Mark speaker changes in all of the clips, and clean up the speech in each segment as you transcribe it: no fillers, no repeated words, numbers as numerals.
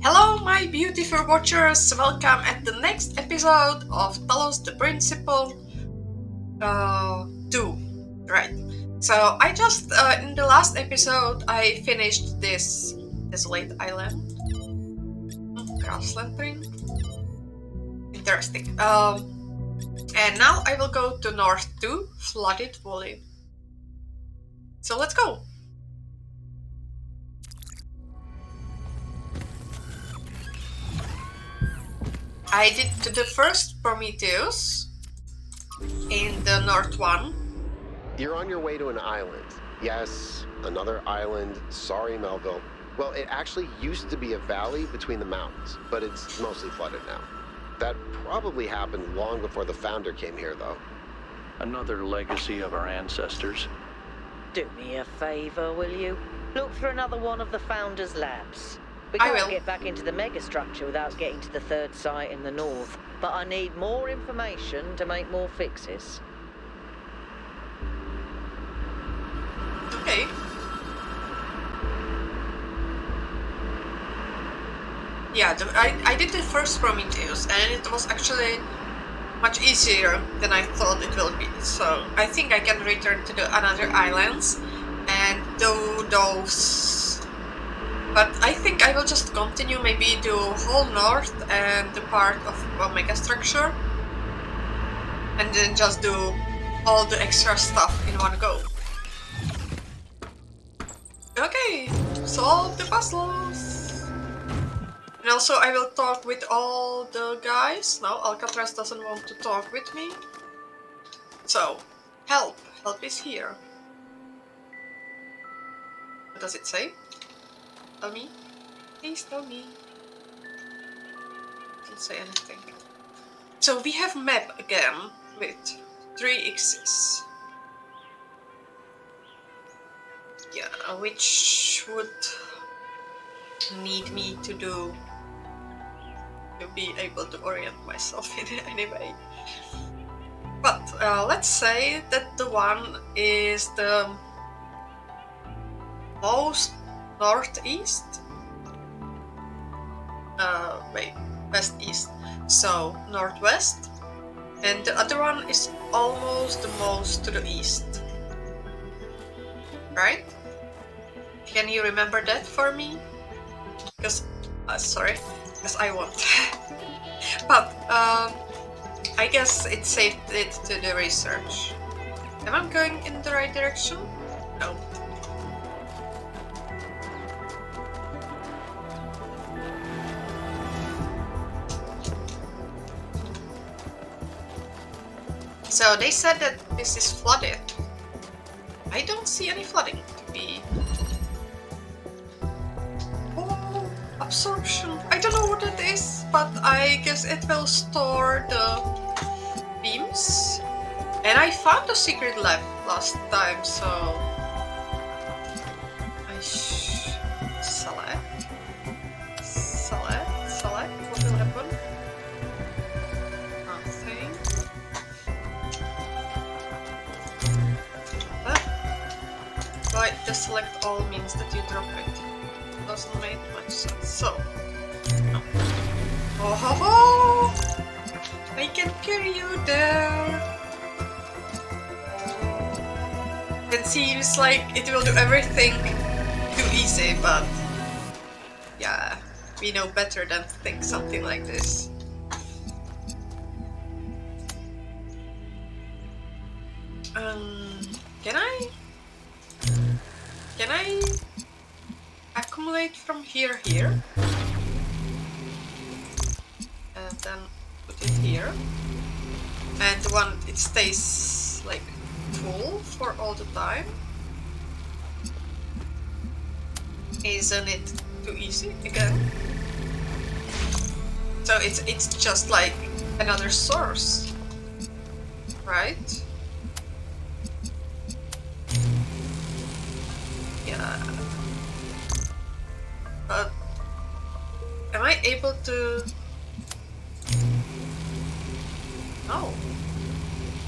Speaker 1: Hello my beautiful watchers, welcome at the next episode of Talos Principle 2. Right, so I just, in the last episode, I finished this desolate island. Grassland thing. Interesting. And now I will go to North 2, Flooded Valley. So let's go! I did the first Prometheus in the North 1.
Speaker 2: You're on your way to an island. Yes, another island. Sorry, Melville. Well, it actually used to be a valley between the mountains, but it's mostly flooded now. That probably happened long before the founder came here, though.
Speaker 3: Another legacy of our ancestors.
Speaker 4: Do me a favor, will you? Look for another one of the Founder's labs. We
Speaker 1: I
Speaker 4: can't
Speaker 1: will.
Speaker 4: get back into the megastructure without getting to the third site in the north, but I need more information to make more fixes.
Speaker 1: Okay. Yeah, I did the first Prometheus and it was actually much easier than I thought it will be. So I think I can return to the another islands and do those. But I think I will just continue, maybe do whole north and the part of Omega structure, and then just do all the extra stuff in one go. Okay, solve the puzzles. And also I will talk with all the guys. No, Alcatraz doesn't want to talk with me. So, help. Help is here. What does it say? Tell me. Please tell me. Didn't say anything. So we have map again with 3 X's. Yeah, which would need me to do to be able to orient myself in any way. But let's say that the one is the most northeast. Wait, west-east. So northwest, and the other one is almost the most to the east. Right? Can you remember that for me? Because, sorry, because I won't. But I guess it saved it to the research. Am I going in the right direction? No. So they said that this is flooded. I don't see any flooding to be. Oh, absorption. I don't know what it is, but I guess it will store the beams. And I found a secret lab last time, so I select. What will happen? Nothing. Why the select all means that you drop it? Doesn't make much sense. So, no. Oh ho ho! I can carry you there. It seems like it will do everything too easy, but yeah, we know better than to think something like this. Can I accumulate from here? And then put it here. And the one, it stays like full for all the time. Isn't it too easy again? So it's just like another source, right? Yeah. But am I able to? No.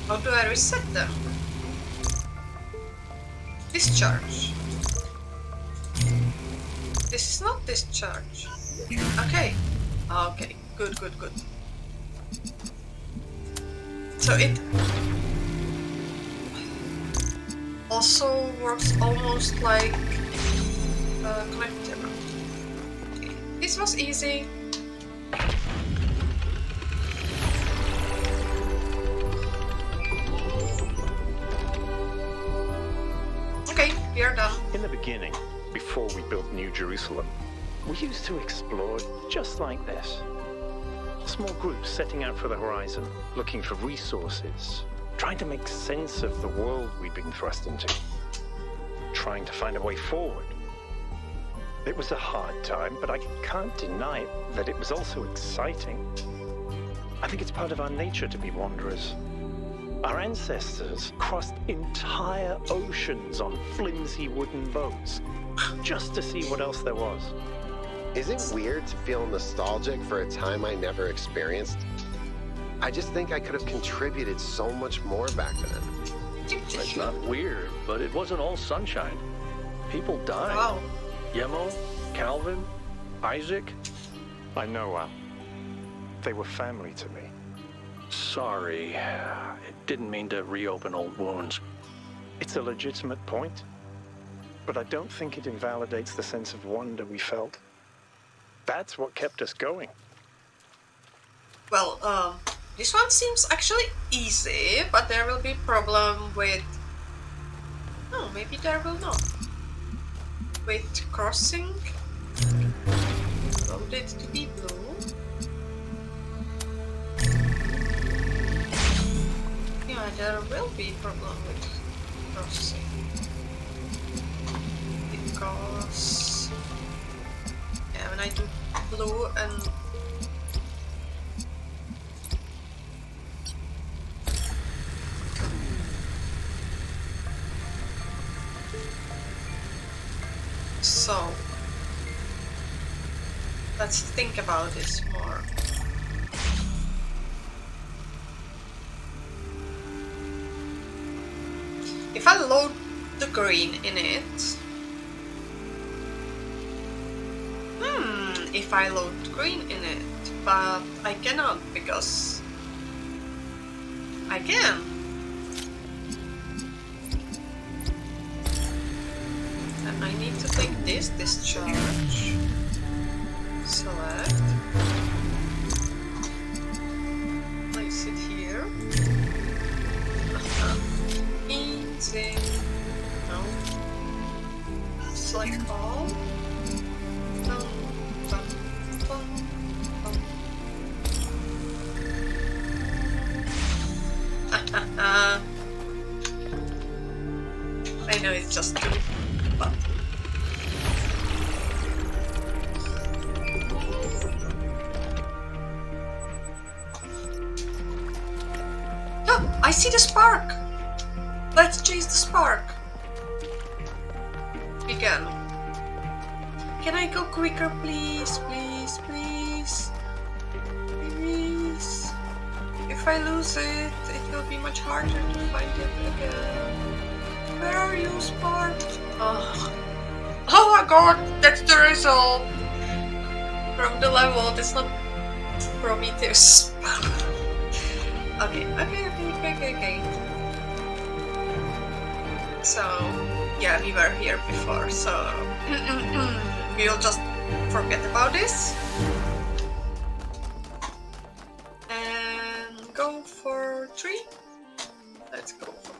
Speaker 1: How do I reset them? Discharge. This is not discharge. Okay. Okay. Good, good, good. So it also works almost like connector. Okay. This was easy. Okay, we are done.
Speaker 5: In the beginning, before we built New Jerusalem, we used to explore just like this. Small groups setting out for the horizon, looking for resources, trying to make sense of the world we'd been thrust into, trying to find a way forward. It was a hard time, but I can't deny that it was also exciting. I think it's part of our nature to be wanderers. Our ancestors crossed entire oceans on flimsy wooden boats, just to see what else there was.
Speaker 2: Is it weird to feel nostalgic for a time I never experienced? I just think I could have contributed so much more back then.
Speaker 3: It's not weird, but it wasn't all sunshine. People died.
Speaker 1: Wow.
Speaker 3: Yemo, Calvin, Isaac.
Speaker 5: I know, Al. They were family to me.
Speaker 3: Sorry. It didn't mean to reopen old wounds.
Speaker 5: It's a legitimate point, but I don't think it invalidates the sense of wonder we felt. That's what kept us going.
Speaker 1: Well, this one seems actually easy, but there will be problem with... Oh, maybe there will not. With crossing. Load it to be blue. Yeah, there will be problem with crossing. Because... Yeah, when I do blue and... So, let's think about this more. If I load the green in it... if I load green in it, but I cannot because I can. And I need to take this discharge. Select. Place it here. Easy. No. Select all. Dum, dum, dum, dum. I know it's just two, but oh, I see the spark. Let's chase the spark. Again. Can I go quicker, please, please, please, please? If I lose it, it will be much harder to find it again. Where are you, Spark? Oh. Oh my god, that's the result from the level. That's not Prometheus. Okay. So, yeah, we were here before, so we'll just forget about this. And go for 3. Let's go for...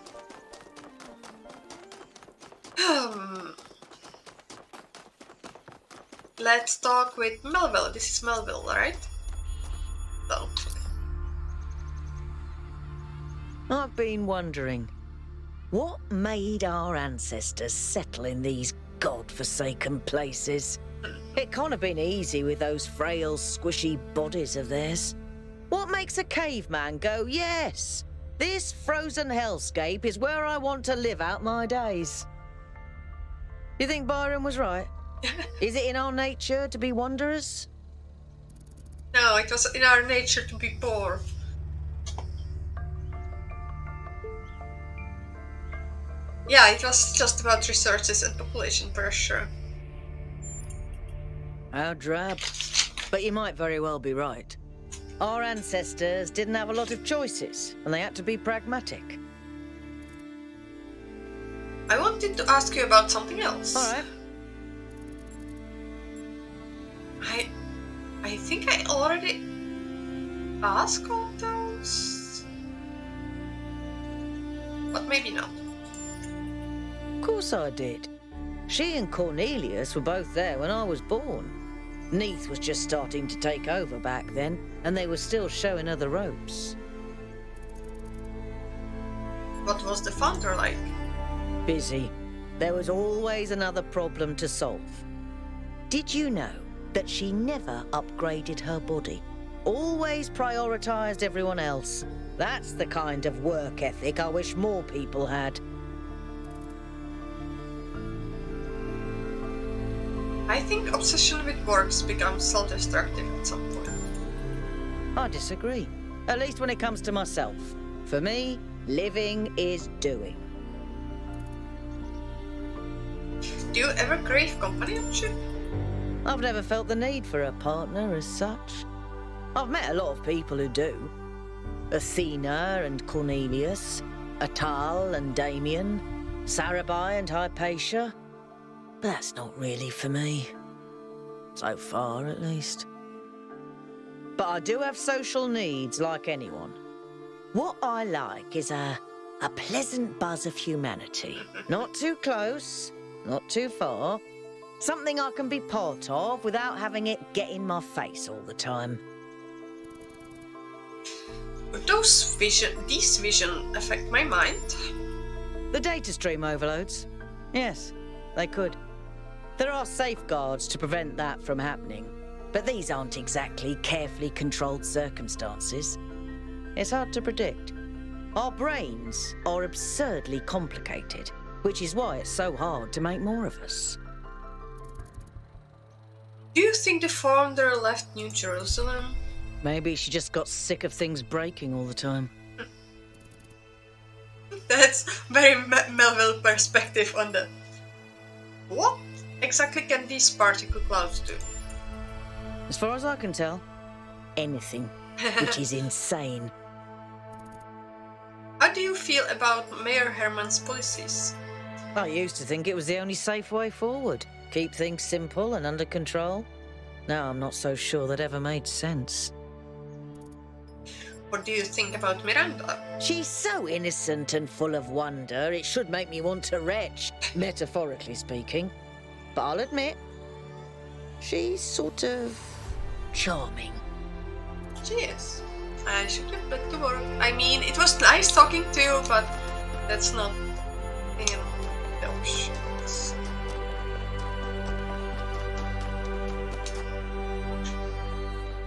Speaker 1: Let's talk with Melville. This is Melville, right? So.
Speaker 4: I've been wondering, what made our ancestors settle in these god-forsaken places? It can't have been easy with those frail, squishy bodies of theirs. What makes a caveman go, yes, this frozen hellscape is where I want to live out my days? You think Byron was right? Is it in our nature to be wanderers?
Speaker 1: No, it was in our nature to be poor. Yeah, it was just about resources and population pressure.
Speaker 4: How drab. But you might very well be right. Our ancestors didn't have a lot of choices, and they had to be pragmatic.
Speaker 1: I wanted to ask you about something else.
Speaker 4: All right.
Speaker 1: I think I already asked all those, but maybe not.
Speaker 4: Of course I did. She and Cornelius were both there when I was born. Neath was just starting to take over back then, and they were still showing her the ropes.
Speaker 1: What was the founder like?
Speaker 4: Busy. There was always another problem to solve. Did you know that she never upgraded her body? Always prioritized everyone else. That's the kind of work ethic I wish more people had.
Speaker 1: I think obsession with works becomes self-destructive at some point.
Speaker 4: I disagree. At least when it comes to myself. For me, living is doing.
Speaker 1: Do you ever crave companionship?
Speaker 4: I've never felt the need for a partner as such. I've met a lot of people who do. Athena and Cornelius, Atal and Damien, Sarabai and Hypatia. But that's not really for me. So far, at least. But I do have social needs like anyone. What I like is a pleasant buzz of humanity. Not too close, not too far. Something I can be part of without having it get in my face all the time.
Speaker 1: Would these visions affect my mind?
Speaker 4: The data stream overloads? Yes, they could. There are safeguards to prevent that from happening, but these aren't exactly carefully controlled circumstances. It's hard to predict. Our brains are absurdly complicated, which is why it's so hard to make more of us.
Speaker 1: Do you think the founder left New Jerusalem?
Speaker 4: Maybe she just got sick of things breaking all the time.
Speaker 1: That's very Melville perspective on the... What exactly can these particle clouds do?
Speaker 4: As far as I can tell, anything, which is insane.
Speaker 1: How do you feel about Mayor Herman's policies?
Speaker 4: I used to think it was the only safe way forward. Keep things simple and under control. Now I'm not so sure that ever made sense.
Speaker 1: What do you think about Miranda?
Speaker 4: She's so innocent and full of wonder, it should make me want to retch, metaphorically speaking. But I'll admit, she's sort of charming.
Speaker 1: She is. I should get back to work. I mean, it was nice talking to you, but that's not in the oceans.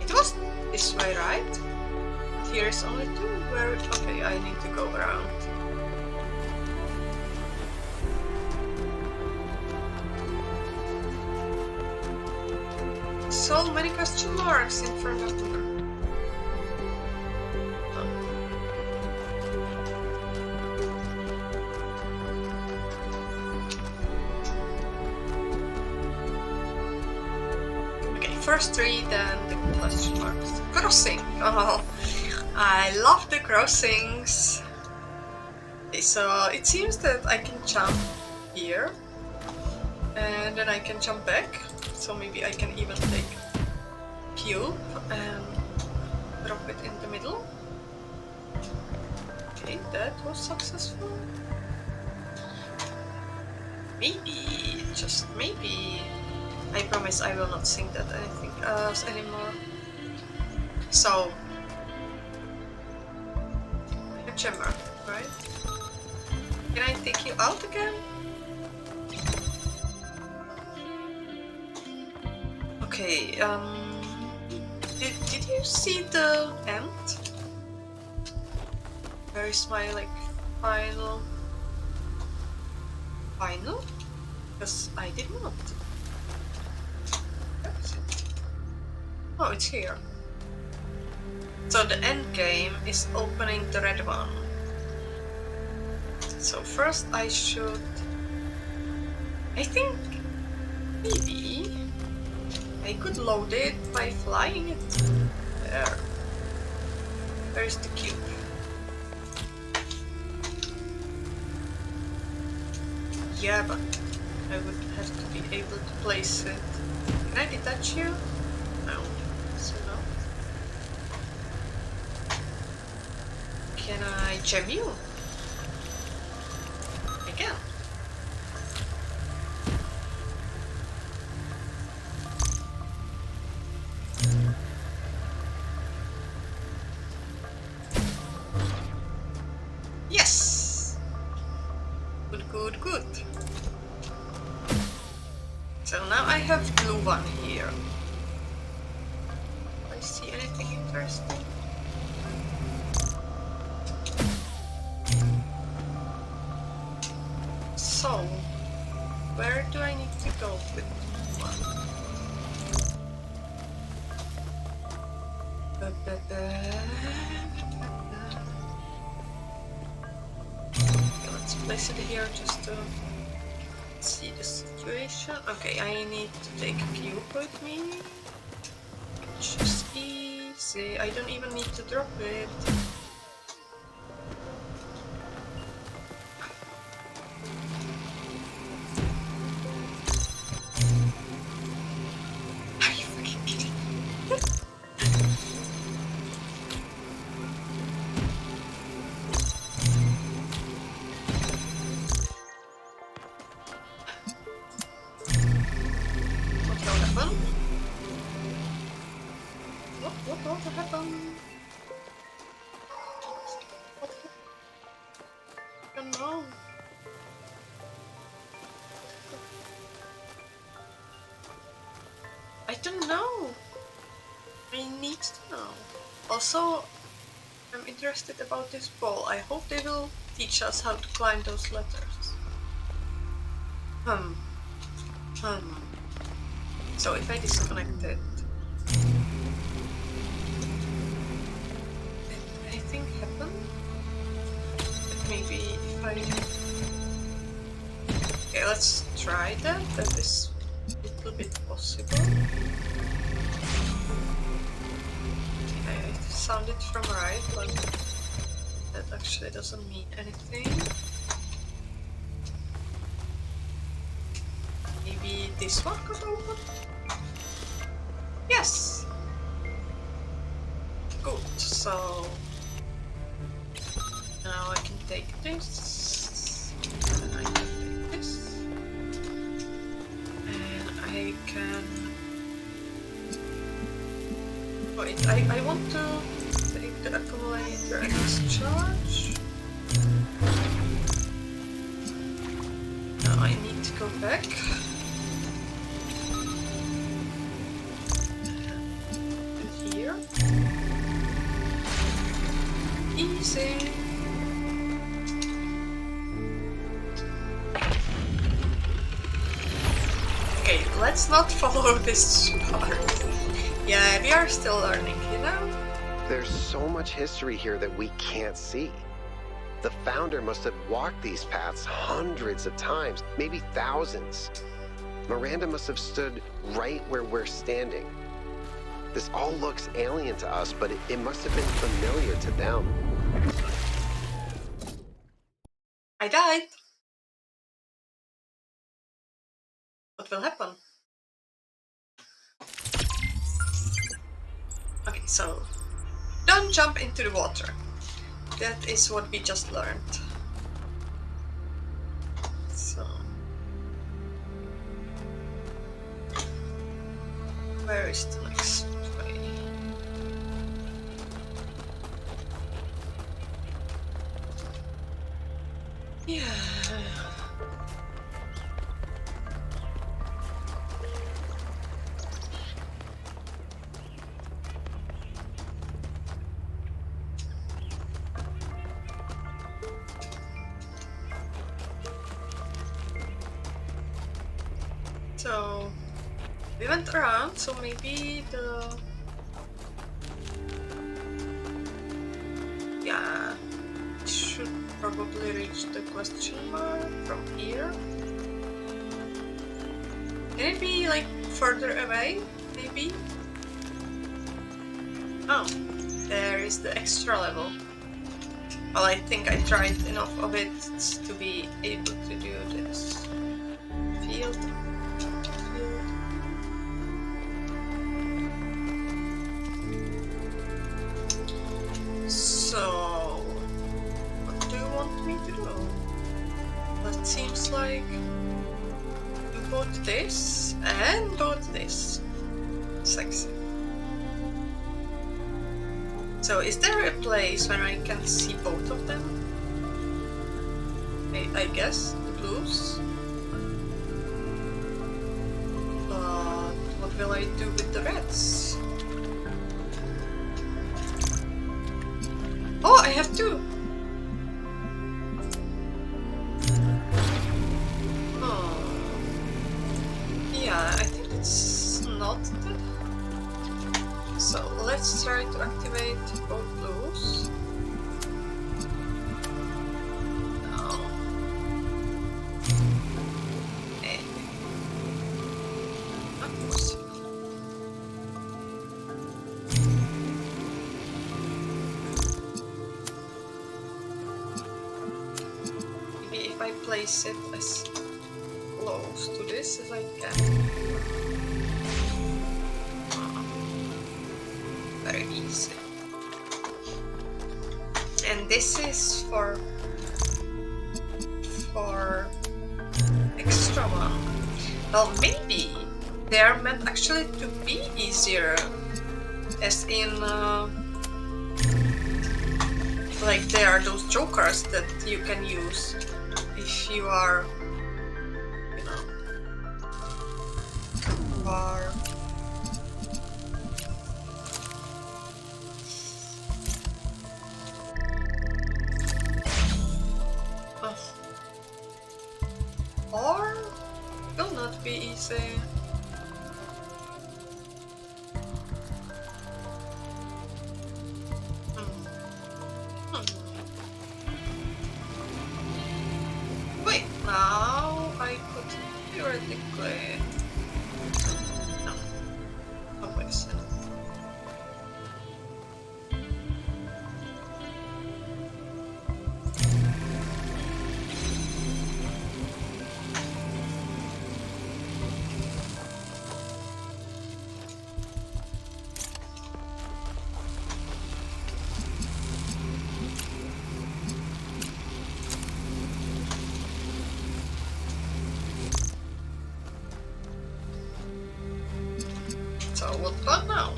Speaker 1: It was this way, right? But here is only two. Where? Okay, I need to go around. So many question marks in front of me. Okay, first three, then the question marks. Crossing. Oh, I love the crossings. Okay, so it seems that I can jump here, and then I can jump back. So maybe I can even take cube and drop it in the middle. Okay, that was successful. Maybe, just maybe. I promise I will not sing that anything else anymore. So, a gemmer, right? Can I take you out again? Okay, did you see the end? Where is my, like, final? Because I did not. Where is it? Oh, it's here. So the end game is opening the red one. So first I should... I think... maybe... I could load it by flying it. There. Where's the cube? Yeah, but I would have to be able to place it. Can I detach you? No. So no. Can I gem you? I can. Yes! Good, good, good. So now I have glue one here. Do I see anything interesting? So, where do I need to go with one? Okay, let's place it here just to see the situation. Okay, I need to take a cube with me, which is easy. I don't even need to drop it. Are you freaking kidding me? What will happen? What will happen? What I don't know. I don't know. I need to know. Also, I'm interested about this ball. I hope they will teach us how to climb those ladders. So if I disconnect it, did anything happen? Maybe if I... Okay, let's try that. That is a little bit possible. I sounded from right, but that actually doesn't mean anything. Maybe this one could open? Yes! Good, so now I can take this, and I can take this, and I can... Wait, I want to take the accumulator and discharge. Now I need to go back. And here. Easy. Okay, let's not follow this part. Yeah, we are still learning, you know?
Speaker 2: There's so much history here that we can't see. The founder must have walked these paths hundreds of times, maybe thousands. Miranda must have stood right where we're standing. This all looks alien to us, but it must have been familiar to them.
Speaker 1: I died. What will happen? Okay, so don't jump into the water. That is what we just learned. So where is the next way? Yeah. So we went around, so maybe the... Yeah, should probably reach the question mark from here. Can it be like further away? be? Oh, there is the extra level. Well, I think I tried enough of it to be able to do this. Field. So, what do you want me to do? That seems like both this and both this. Sexy. So, is there a place where I can see both of them? I guess the blues. But what will I do with the reds? Oh, I have two! Oh. Yeah, I think it's not that. So let's try to activate both blues. No. Not possible. Maybe if I place it as close to this as I can. Very easy. And this is for extra one. Well, maybe they are meant actually to be easier, as in like there are those jokers that you can use if you are, you know, are or will not be easy. Wait, now I could theoretically. No, not waste it. So what about now?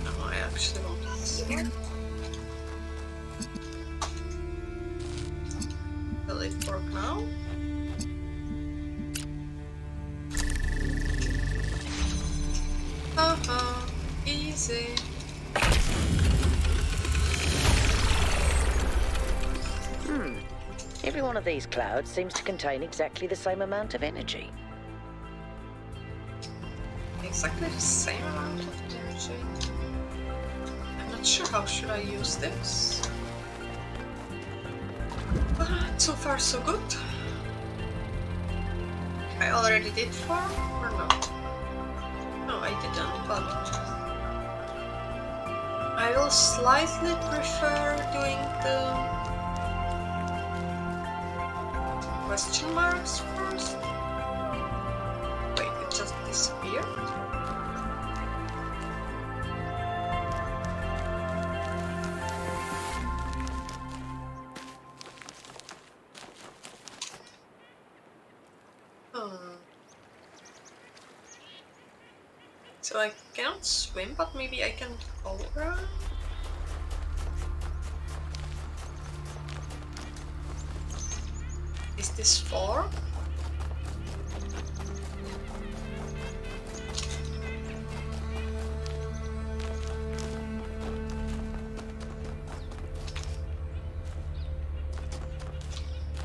Speaker 1: No, I actually want this here. Will it work now? Haha, easy.
Speaker 4: Every one of these clouds seems to contain exactly the same amount of energy.
Speaker 1: Exactly the same amount of energy. I'm not sure how should I use this. But so far so good. I already did 4 or not? No, I didn't, but I will slightly prefer doing the question marks first. Wait, it just disappeared? So I cannot swim, but maybe I can go around? Is this 4?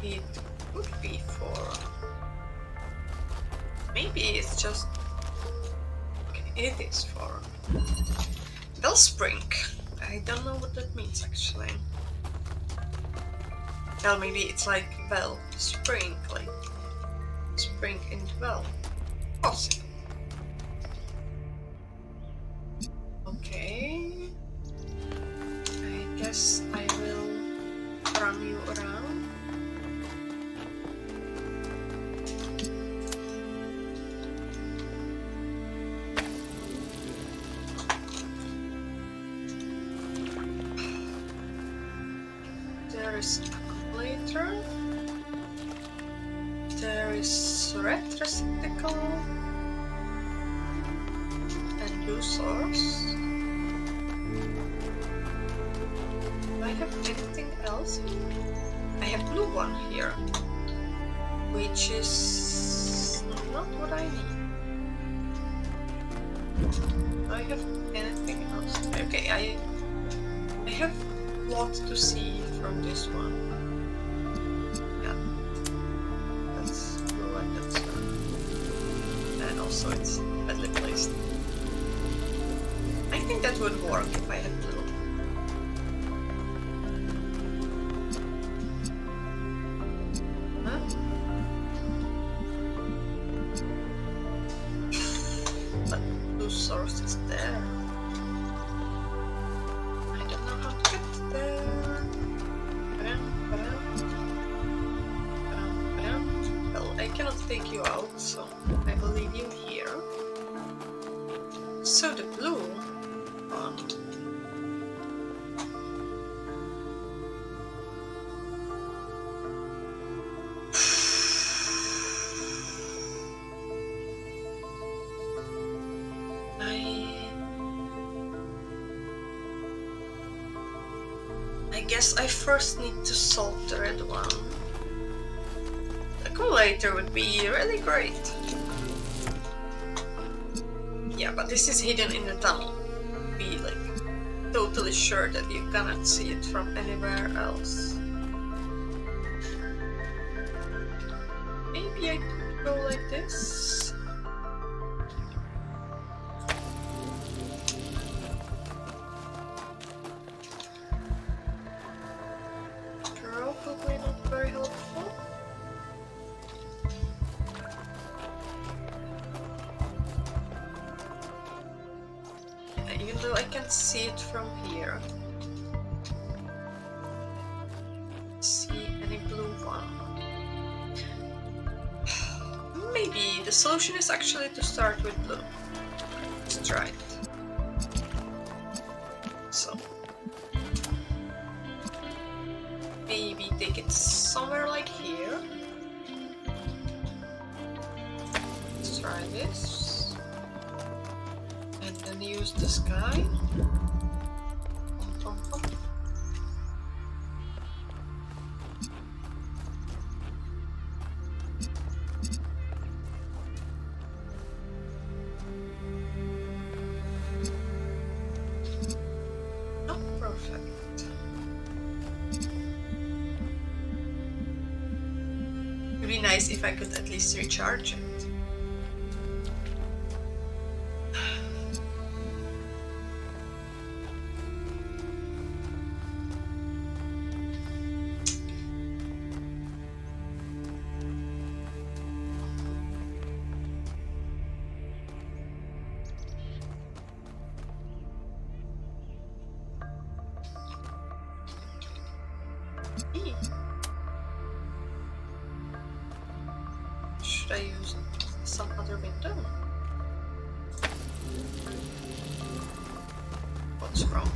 Speaker 1: It could be 4. Maybe it's just... Okay, it is 4. Wellspring. I don't know what that means actually. Well, maybe it's like well, spring, like spring in well. Possible. Okay. I guess I will run you around. There is accumulator. There is red receptacle and blue source. Do I have anything else? I have blue one here, which is not what I need. Do I have anything else? Okay, I have a lot to see from this one. Yeah, that's blue and that's red. And also it's badly placed. I think that would work if I had blue. But blue source is there. I don't know how to get there. Well, I cannot take you out, so I will leave you here. So the blue one. I guess I first need to solve the red one. The accumulator would be really great. Yeah, but this is hidden in the tunnel. Be like totally sure that you cannot see it from anywhere else. Maybe I could go like this. Probably not very helpful. Even though I can see it from here. See any blue one? Maybe the solution is actually to start with blue. Let's try it. So maybe take it somewhere like here. Let's try this. And then use the sky. Oh, perfect. It'd be nice if I could at least recharge it. Should I use some other window? What's wrong?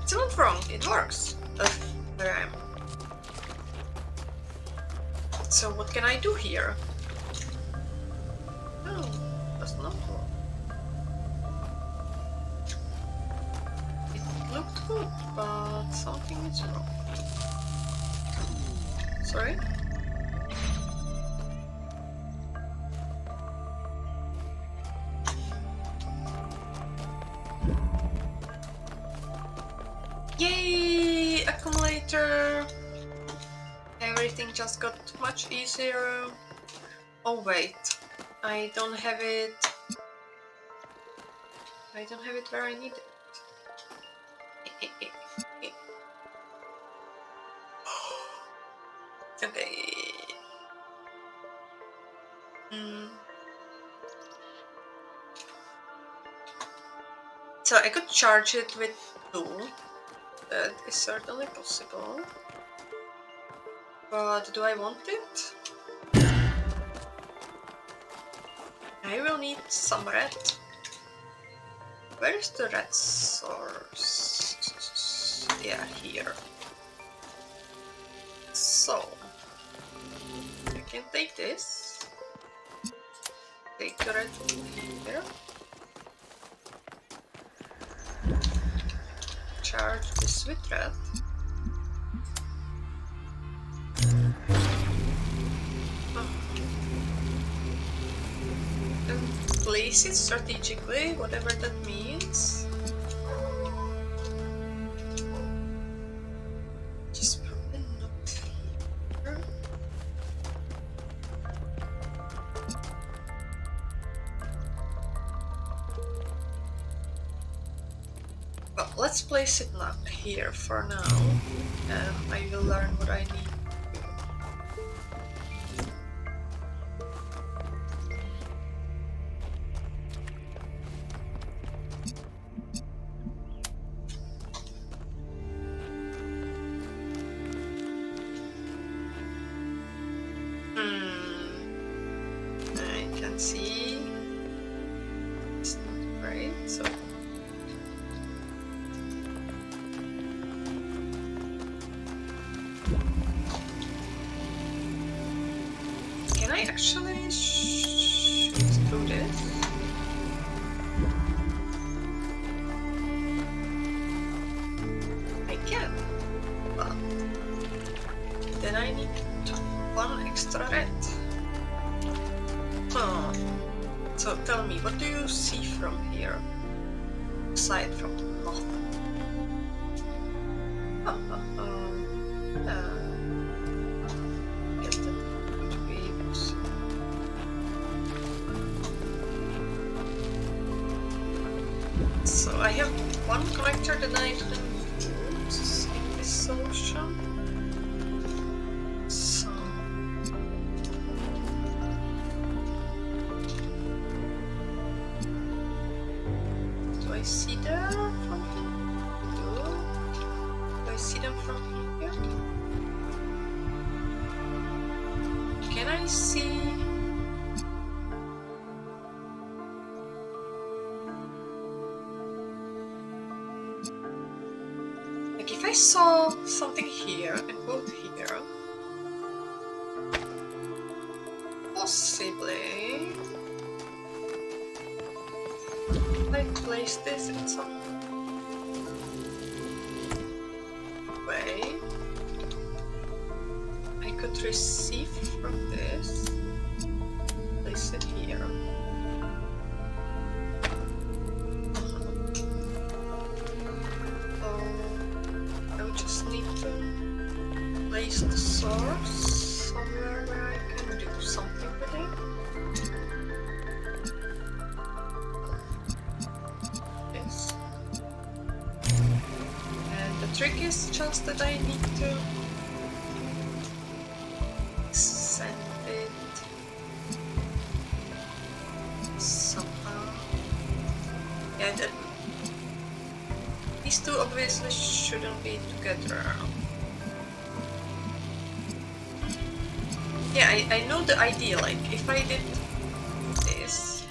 Speaker 1: It's not wrong, it works. There I am. So what can I do here? No, that's not wrong. It looked good, but something is wrong. Sorry? Yay! Accumulator! Everything just got much easier. Oh wait, I don't have it. I don't have it where I need it. Okay. So I could charge it with 2. That is certainly possible. But do I want it? I will need some red. Where is the red source? Yeah, here. So I can take this. Take the red here. Charge this with red. And place it strategically, whatever that means. Just probably not here. Well, let's place it not here for now. I will learn what I need. I can see it's not great, so can I actually shoot through this? I can, but then I need 1 extra red. Oh. So tell me, what do you see from here? Aside from nothing. Guess that would be possible. So I have 1 connector that I didn't use in this solution. So do I see them from here? Do I see them from here? Can I see? Like if I saw something here and both here, possibly I place this in some way. I could receive from this, place it here. So I would just need to place the source somewhere where I can do something with it. This. And the trick is just that I need to send it somehow. Yeah, these two obviously shouldn't be together. Yeah, I know the idea, like if I did this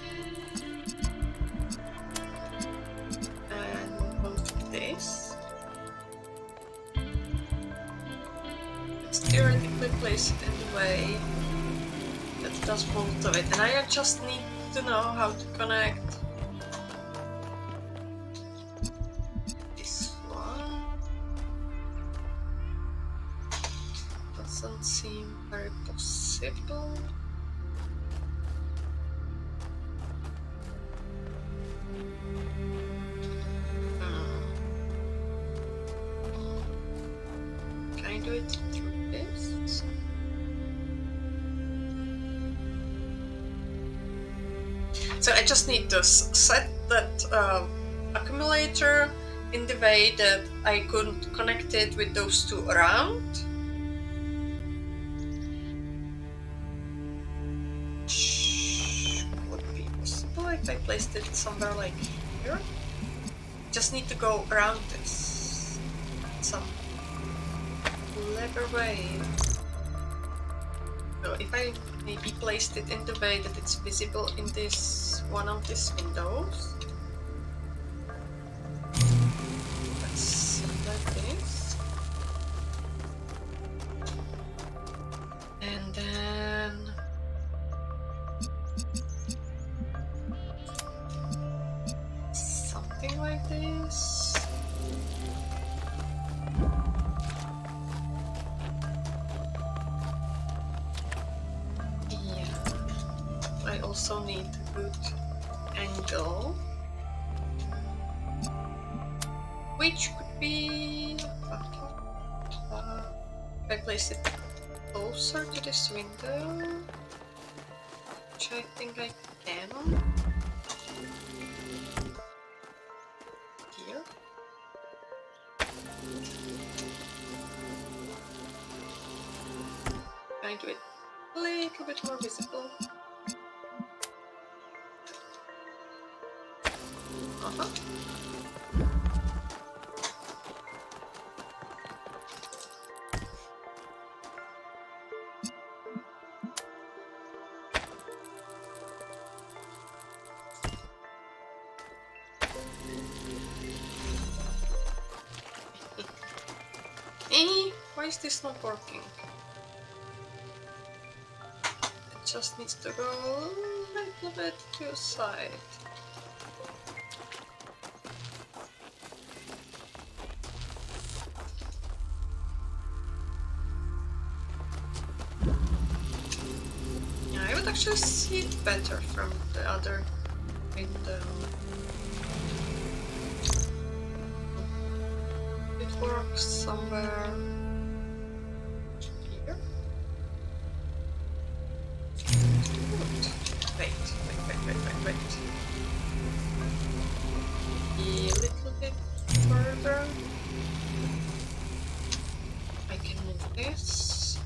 Speaker 1: and both this, let's theoretically place it in the way that does both of it, and I just need to know how to connect this one. Doesn't seem very possible. Can I do it through this? So I just need to set that accumulator in the way that I couldn't connect it with those two around. Would be possible if I placed it somewhere like here. Just need to go around this some clever way. So if I maybe placed it in the way that it's visible in this one of these windows. Let's like this. And then something like this. I also need a good angle, which could be if I place it closer to this window, which I think I can. Here. Can I do it a little bit more visible? Why is this not working? It just needs to go a little bit to the side. Yeah, I would actually see it better from the other window. It works somewhere here. Wait. A little bit further. I can move this.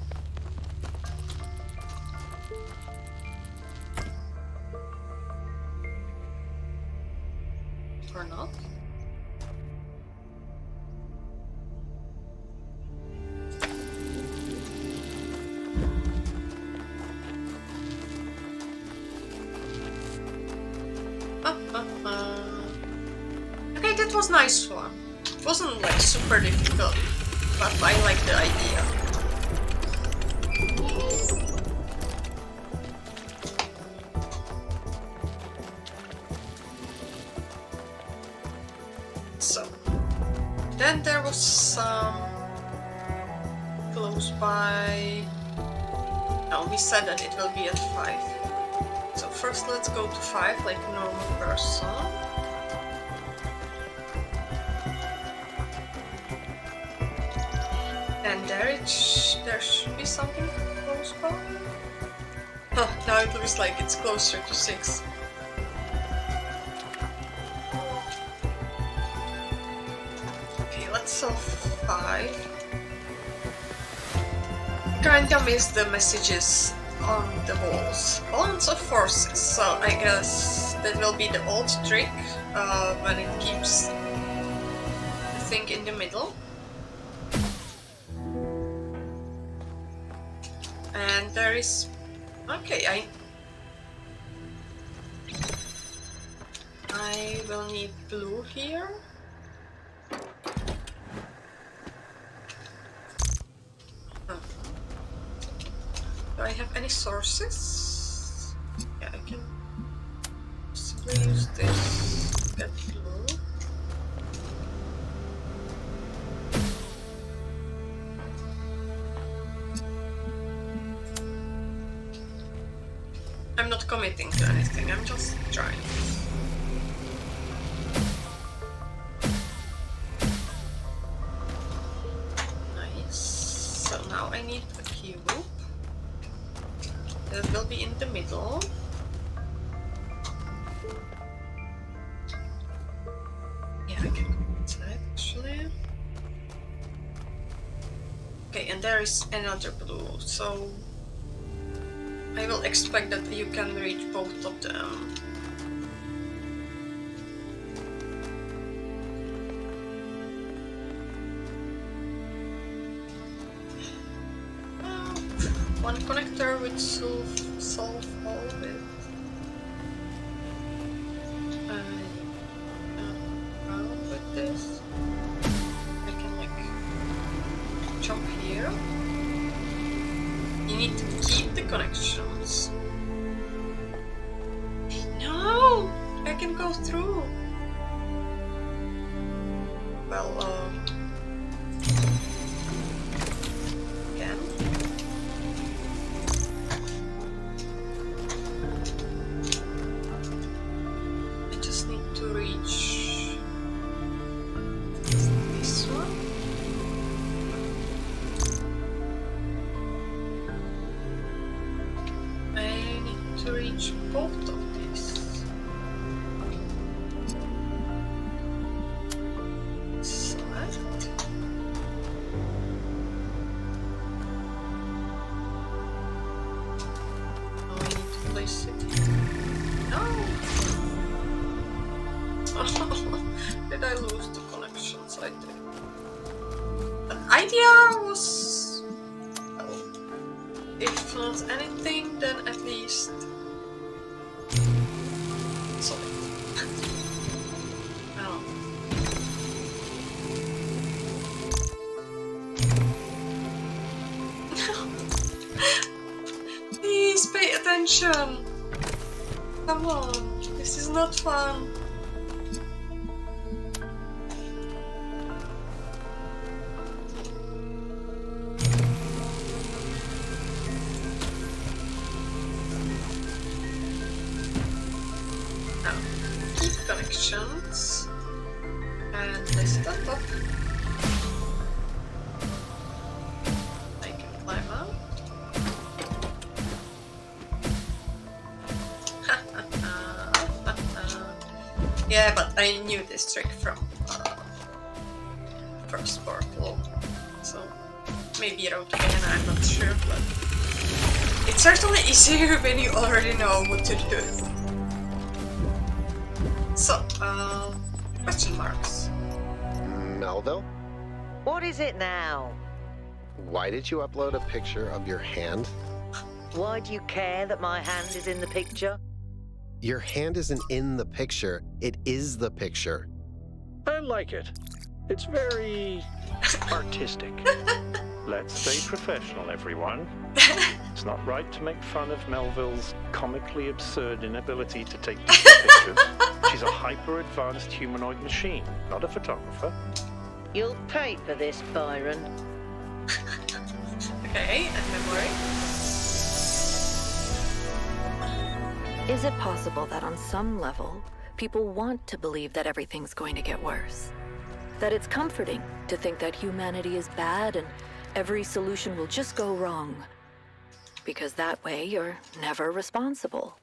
Speaker 1: Or not. Okay, that was nice one. It wasn't like super difficult, but I like the idea. So, then there was some close by. No, we said that it will be at 5. So first let's go to 5 like a normal person. And there should be something close by. Huh, now it looks like it's closer to 6. Okay, let's solve 5. Kinda miss the messages on the walls. Balance of forces, so I guess that will be the old trick when it keeps the thing in the middle. And there is... okay, I will need blue here. Do I have any sources? Yeah, I can possibly use this. Get blue. I'm not committing to anything, I'm just trying. Nice. So now I need a cube. That will be in the middle. Yeah, I can go inside. Okay, and there is another blue, so I will expect that you can reach both of them. One connector would solve all of it. Around with this. I can like jump here. You need to keep the connections. No! I can go through. Well, again. I just need to reach this one. I need to reach both of these. Select. Oh, I need to place it here. No! Did I lose the connections? I did. The idea was... well, if not anything, then at least... solid. Oh. Please pay attention! Come on, this is not fun. Now, keep connections and place it on top. I can climb out. Yeah, but I knew this trick from first portal, so maybe it out again, I'm not sure, but it's certainly easier when you already know what to do. So, question marks.
Speaker 2: Melville,
Speaker 4: What is it now?
Speaker 2: why did you upload a picture of your hand?
Speaker 4: Why do you care that my hand is in the picture?
Speaker 2: Your hand isn't in the picture, it is the picture.
Speaker 3: I like it. It's very artistic.
Speaker 5: Let's stay professional, everyone. It's not right to make fun of Melville's comically absurd inability to take decent pictures. She's a hyper-advanced humanoid machine, not a photographer.
Speaker 4: You'll pay for this, Byron.
Speaker 1: Okay, and memory.
Speaker 6: Is it possible that on some level, people want to believe that everything's going to get worse? That it's comforting to think that humanity is bad and every solution will just go wrong? Because that way, you're never responsible.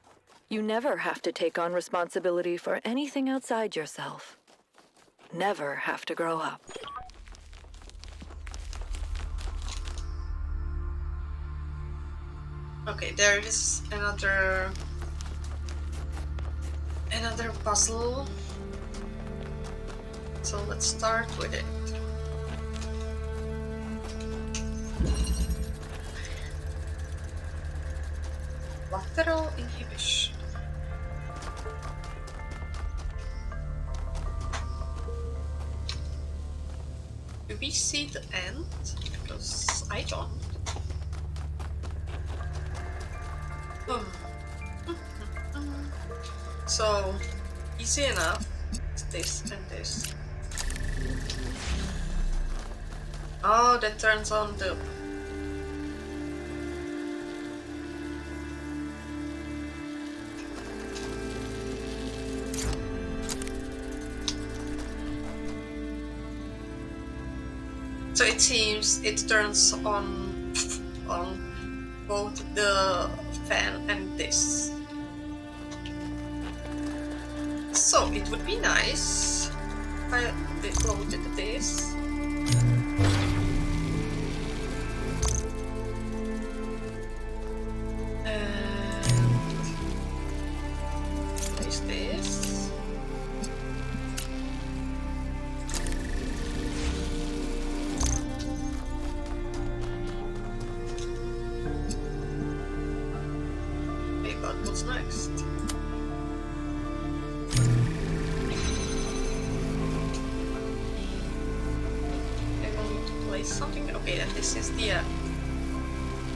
Speaker 6: You never have to take on responsibility for anything outside yourself. Never have to grow up.
Speaker 1: Okay, there is another puzzle. So let's start with it. Lateral inhibition. Do we see the end? Because I don't. So, easy enough. It's this and this. Oh, that turns on the... So it seems it turns on both the fan and this. So it would be nice if I loaded this. What's next? I will need to place something. Okay, and this is the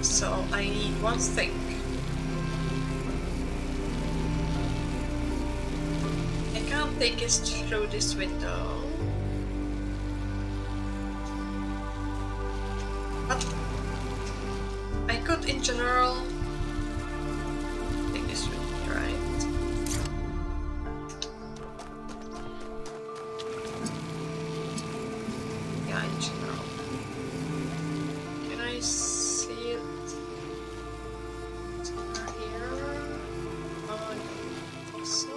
Speaker 1: so I need one thing. I can't take it through this window. But I could, in general, take this with me, right? Yeah, in general. Can I see it somewhere here? I don't think so.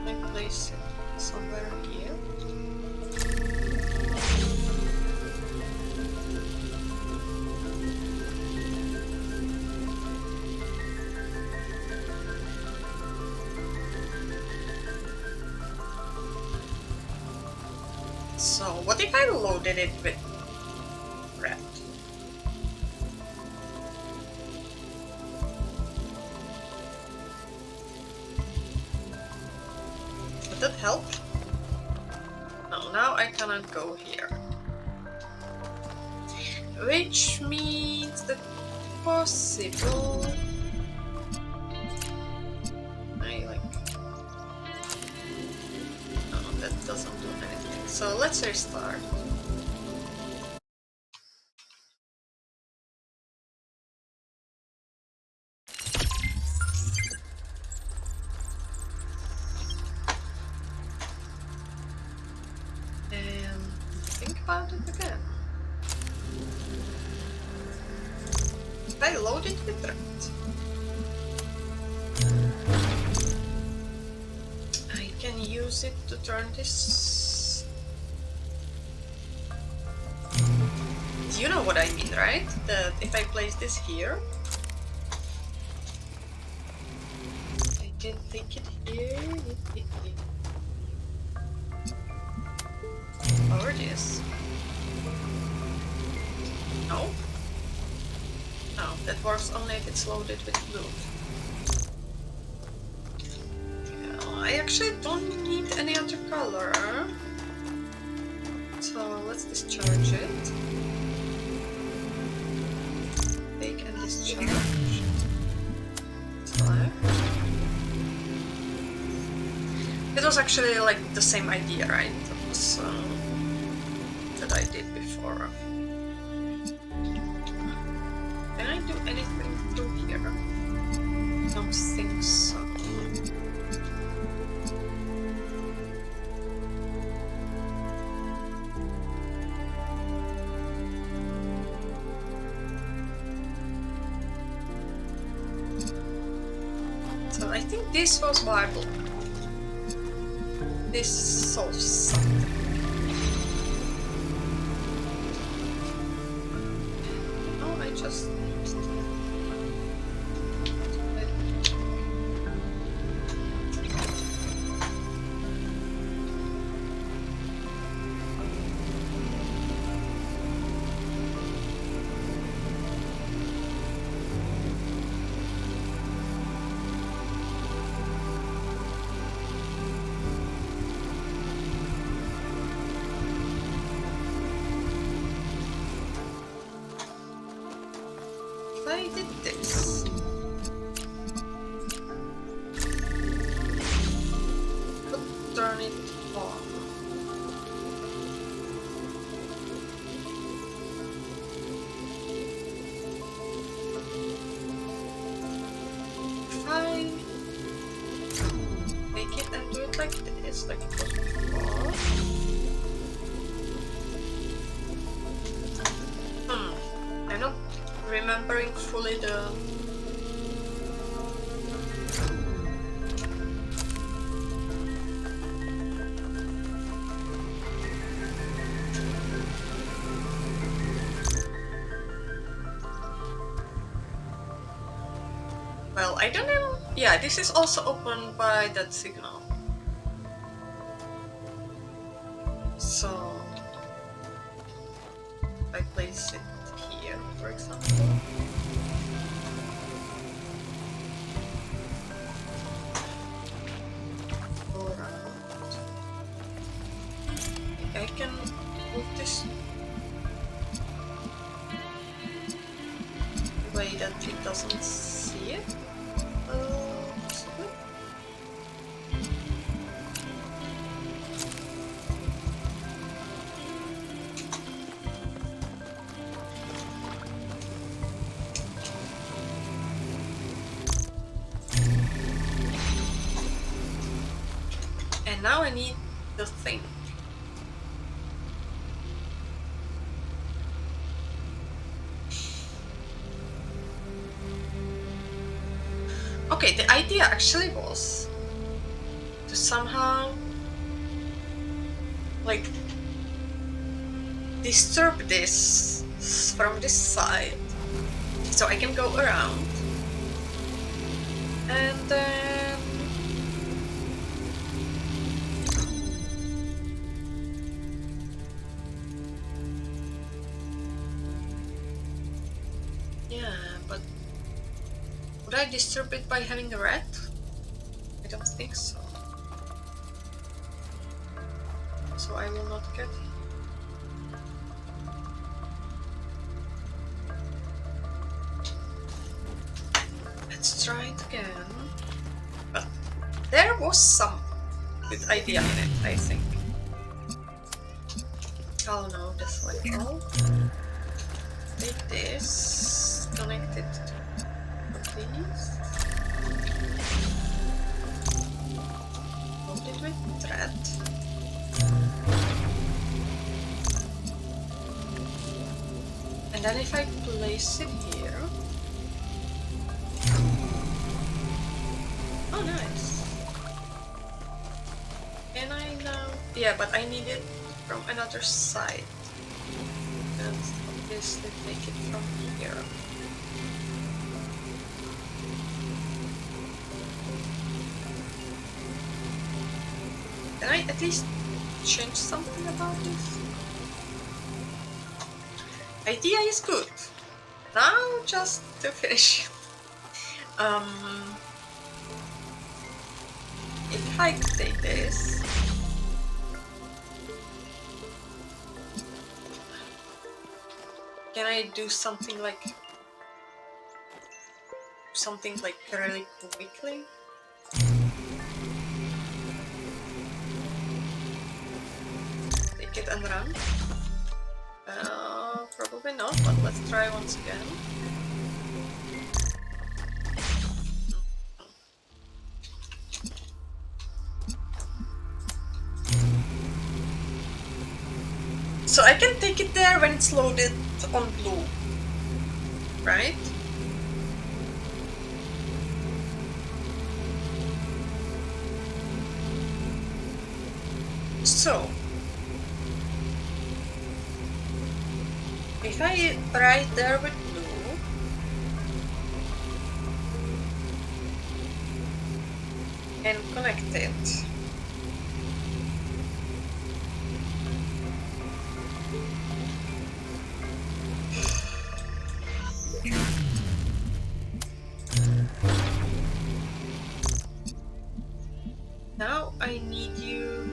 Speaker 1: I place it somewhere here. So, what if I loaded it with red? Would that help? No, now I cannot go here. Which means that possible... No, that doesn't do anything. So let's restart. And think about it again. If I load it with red, I can use it to turn this. You know what I mean, right? That if I place this here, I can take it here. Or this. No? No, that works only if it's loaded with blue. Well, I actually don't need any other color. So let's discharge it. Take and discharge. Select. It was actually like the same idea, right? That was that I did before. Can I do anything through here? Don't think so. So I think this was viable. This solves something. Oh, I just I did this. Could turn it on. If I make it and do it like this, like it was before. I'm not remembering fully the Well, I don't know. Yeah, this is also opened by that signal. So I place it here, for example. Go around. I can move this the way that it doesn't see it. Possibly. And now I need the thing. Okay, the idea actually was to somehow like disturb this from this side so I can go around and then yeah, but would I disturb it by having a rat? I don't think so. So I will not get it. Let's try it again. But there was some good idea in it, I think. Oh no, this way. Oh. Take this, connect it to these. Hold it with thread. And then if I place it here. Oh, nice. Can I now? Yeah, but I need it from another side. And obviously take it from here. Can I at least change something about this? Idea is good. Now just to finish. If I take this. Can I do something like really quickly? Take it and run? Probably not, but let's try once again. So I can take it there when it's loaded on blue, right? So if I right there with blue, and connect it. Now I need you.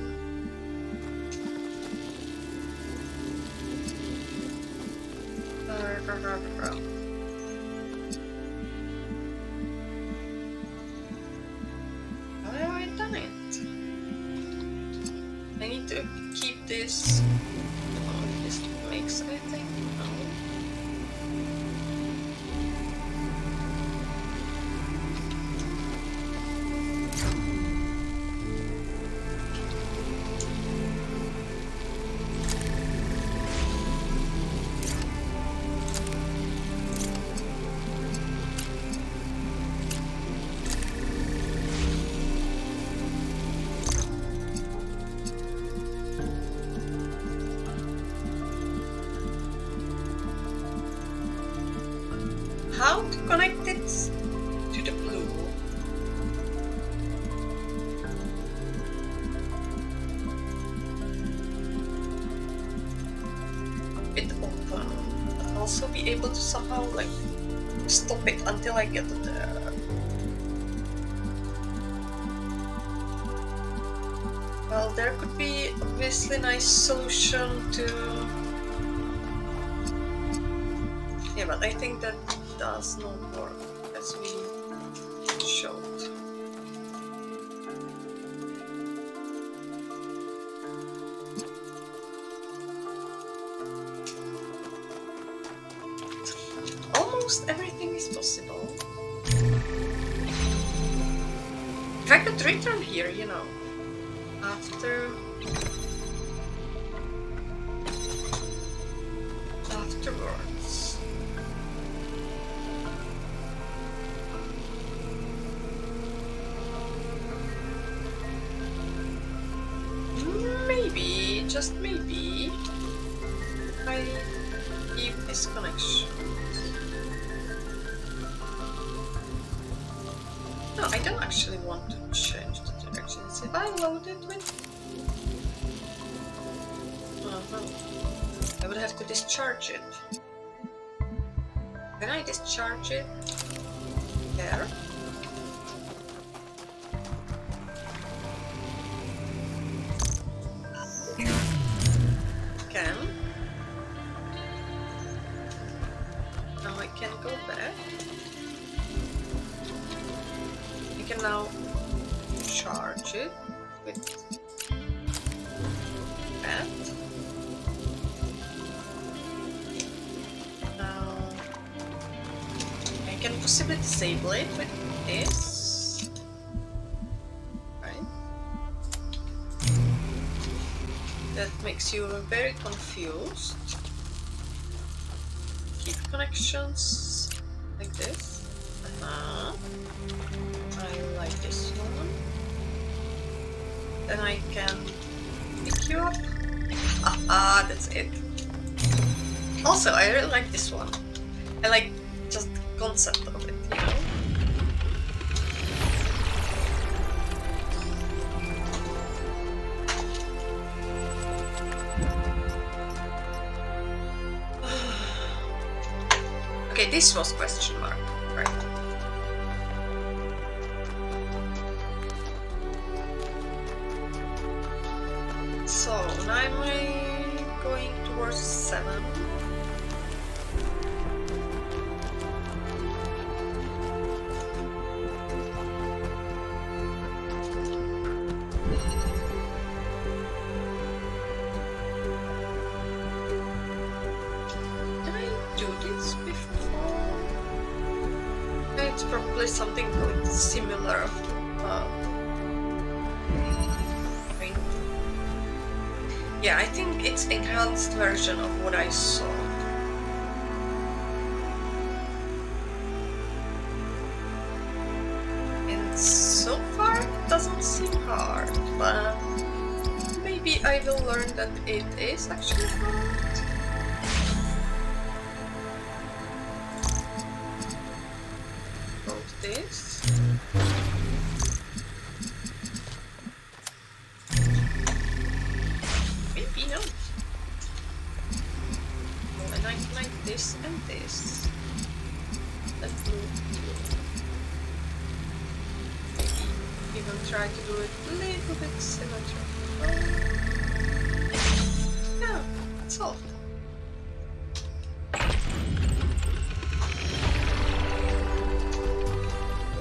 Speaker 1: How have I done it? I need to keep this. Oh, this makes anything? No. How to connect it to the blue? also be able to somehow like stop it until I get there. Well, there could be obviously a nice solution to... Yeah, but I think that does not work as we showed. Almost everything is possible. If I could return here, you know, afterwards. Maybe, just maybe, I keep this connection. No, I don't actually want to change the directions. If I load it with... I would have to discharge it. Can I discharge it? There? Can. Now I can go back. I can now charge it with that. Now I can possibly disable it with this. Right? That makes you very confused. Keep connections like this. I like this one. Then I can pick you up. That's it. Also, I really like this one. I like just the concept of it, you know? Okay, this was question mark, right? So, now I'm going towards 7. Did I do this before? It's probably something like similar. Yeah, I think it's enhanced version of what I saw. And so far it doesn't seem hard, but maybe I will learn that it is actually hard. Both this. Maybe not. Oh, and I can like this and this. Let's move. Maybe even try to do it a little bit symmetrical. Yeah, solved.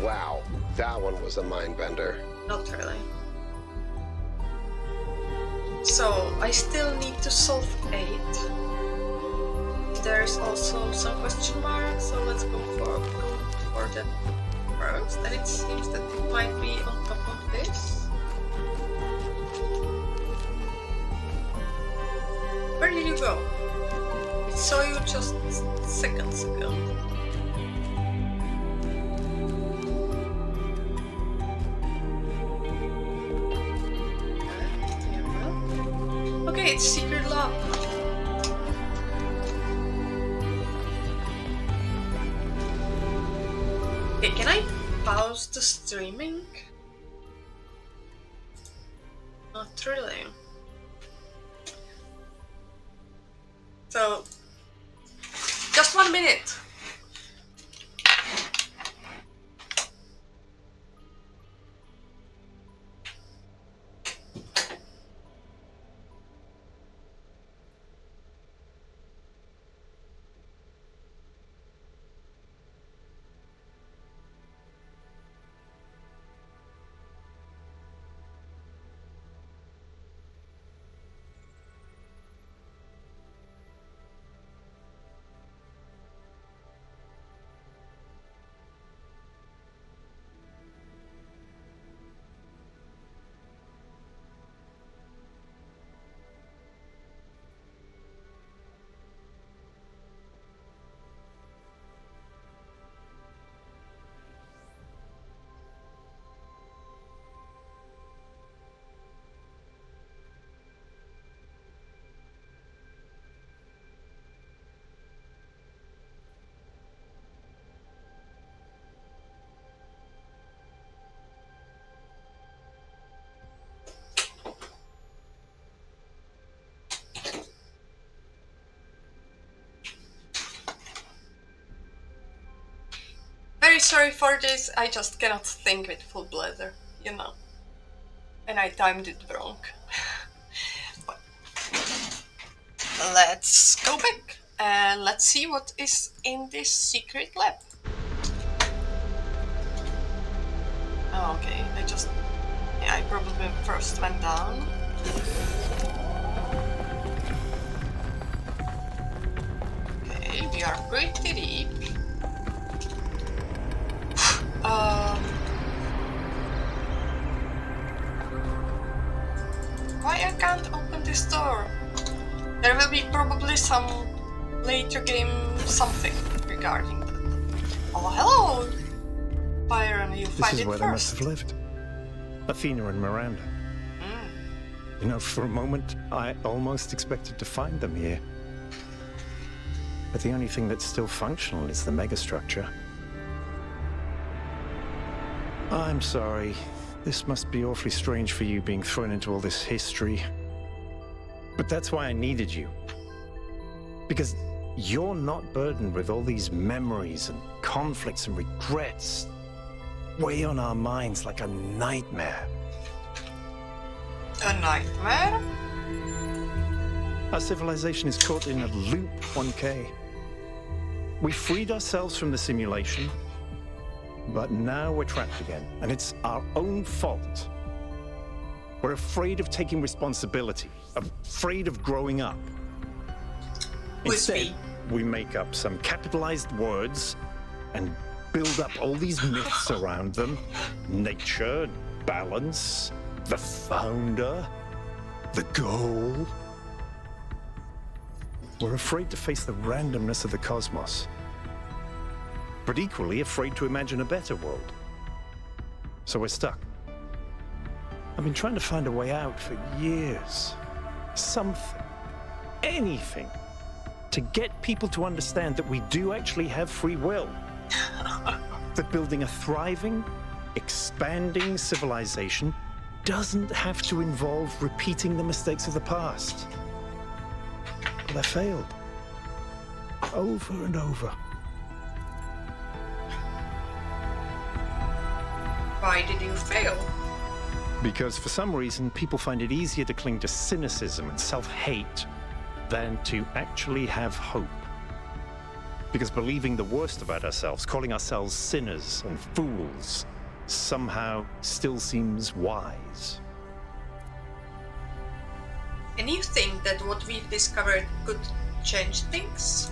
Speaker 2: Wow, that one was a mind bender.
Speaker 1: Not really. So, I still need to solve 8. There's also some question marks, so let's go for that first. And it seems that it might be on top of this. Where did you go? I saw you just seconds ago. Okay, it's secret lab. Okay, can I pause the streaming? Not really. So, just Just 1 minute. Very sorry for this, I just cannot think with full bladder, you know. And I timed it wrong. But let's go back and let's see what is in this secret lab. Oh, okay, I probably first went down. Okay, we are pretty deep. Why I can't open this door? There will be probably some later game something regarding that. Oh, hello! Byron, you find it first.
Speaker 5: This is where they must have lived. Athena and Miranda. You know, for a moment, I almost expected to find them here. But the only thing that's still functional is the megastructure. I'm sorry. This must be awfully strange for you being thrown into all this history. But that's why I needed you. Because you're not burdened with all these memories and conflicts and regrets weigh on our minds like a nightmare.
Speaker 1: A nightmare?
Speaker 5: Our civilization is caught in a loop, 1K. We freed ourselves from the simulation, but now we're trapped again, and it's our own fault. We're afraid of taking responsibility, afraid of growing up. Instead, we make up some capitalized words and build up all these myths around them. Nature, balance, the founder, the goal. We're afraid to face the randomness of the cosmos, but equally afraid to imagine a better world. So we're stuck. I've been trying to find a way out for years. Something, anything, to get people to understand that we do actually have free will. That building a thriving, expanding civilization doesn't have to involve repeating the mistakes of the past. But I failed. Over and over.
Speaker 1: Why did you fail?
Speaker 5: Because for some reason, people find it easier to cling to cynicism and self-hate than to actually have hope. Because believing the worst about ourselves, calling ourselves sinners and fools, somehow still seems wise.
Speaker 1: And you think that what we've discovered could change things?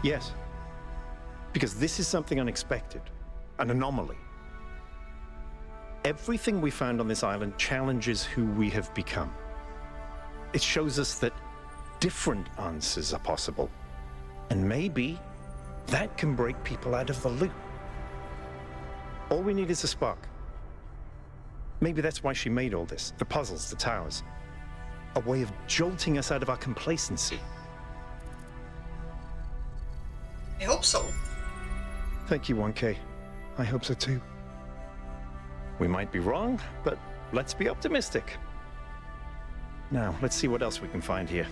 Speaker 5: Yes. Because this is something unexpected, an anomaly. Everything we found on this island challenges who we have become. It shows us that different answers are possible. And maybe that can break people out of the loop. All we need is a spark. Maybe that's why she made all this, the puzzles, the towers. A way of jolting us out of our complacency.
Speaker 1: I hope so.
Speaker 5: Thank you, 1K. I hope so too. We might be wrong, but let's be optimistic. Now, let's see what else we can find here.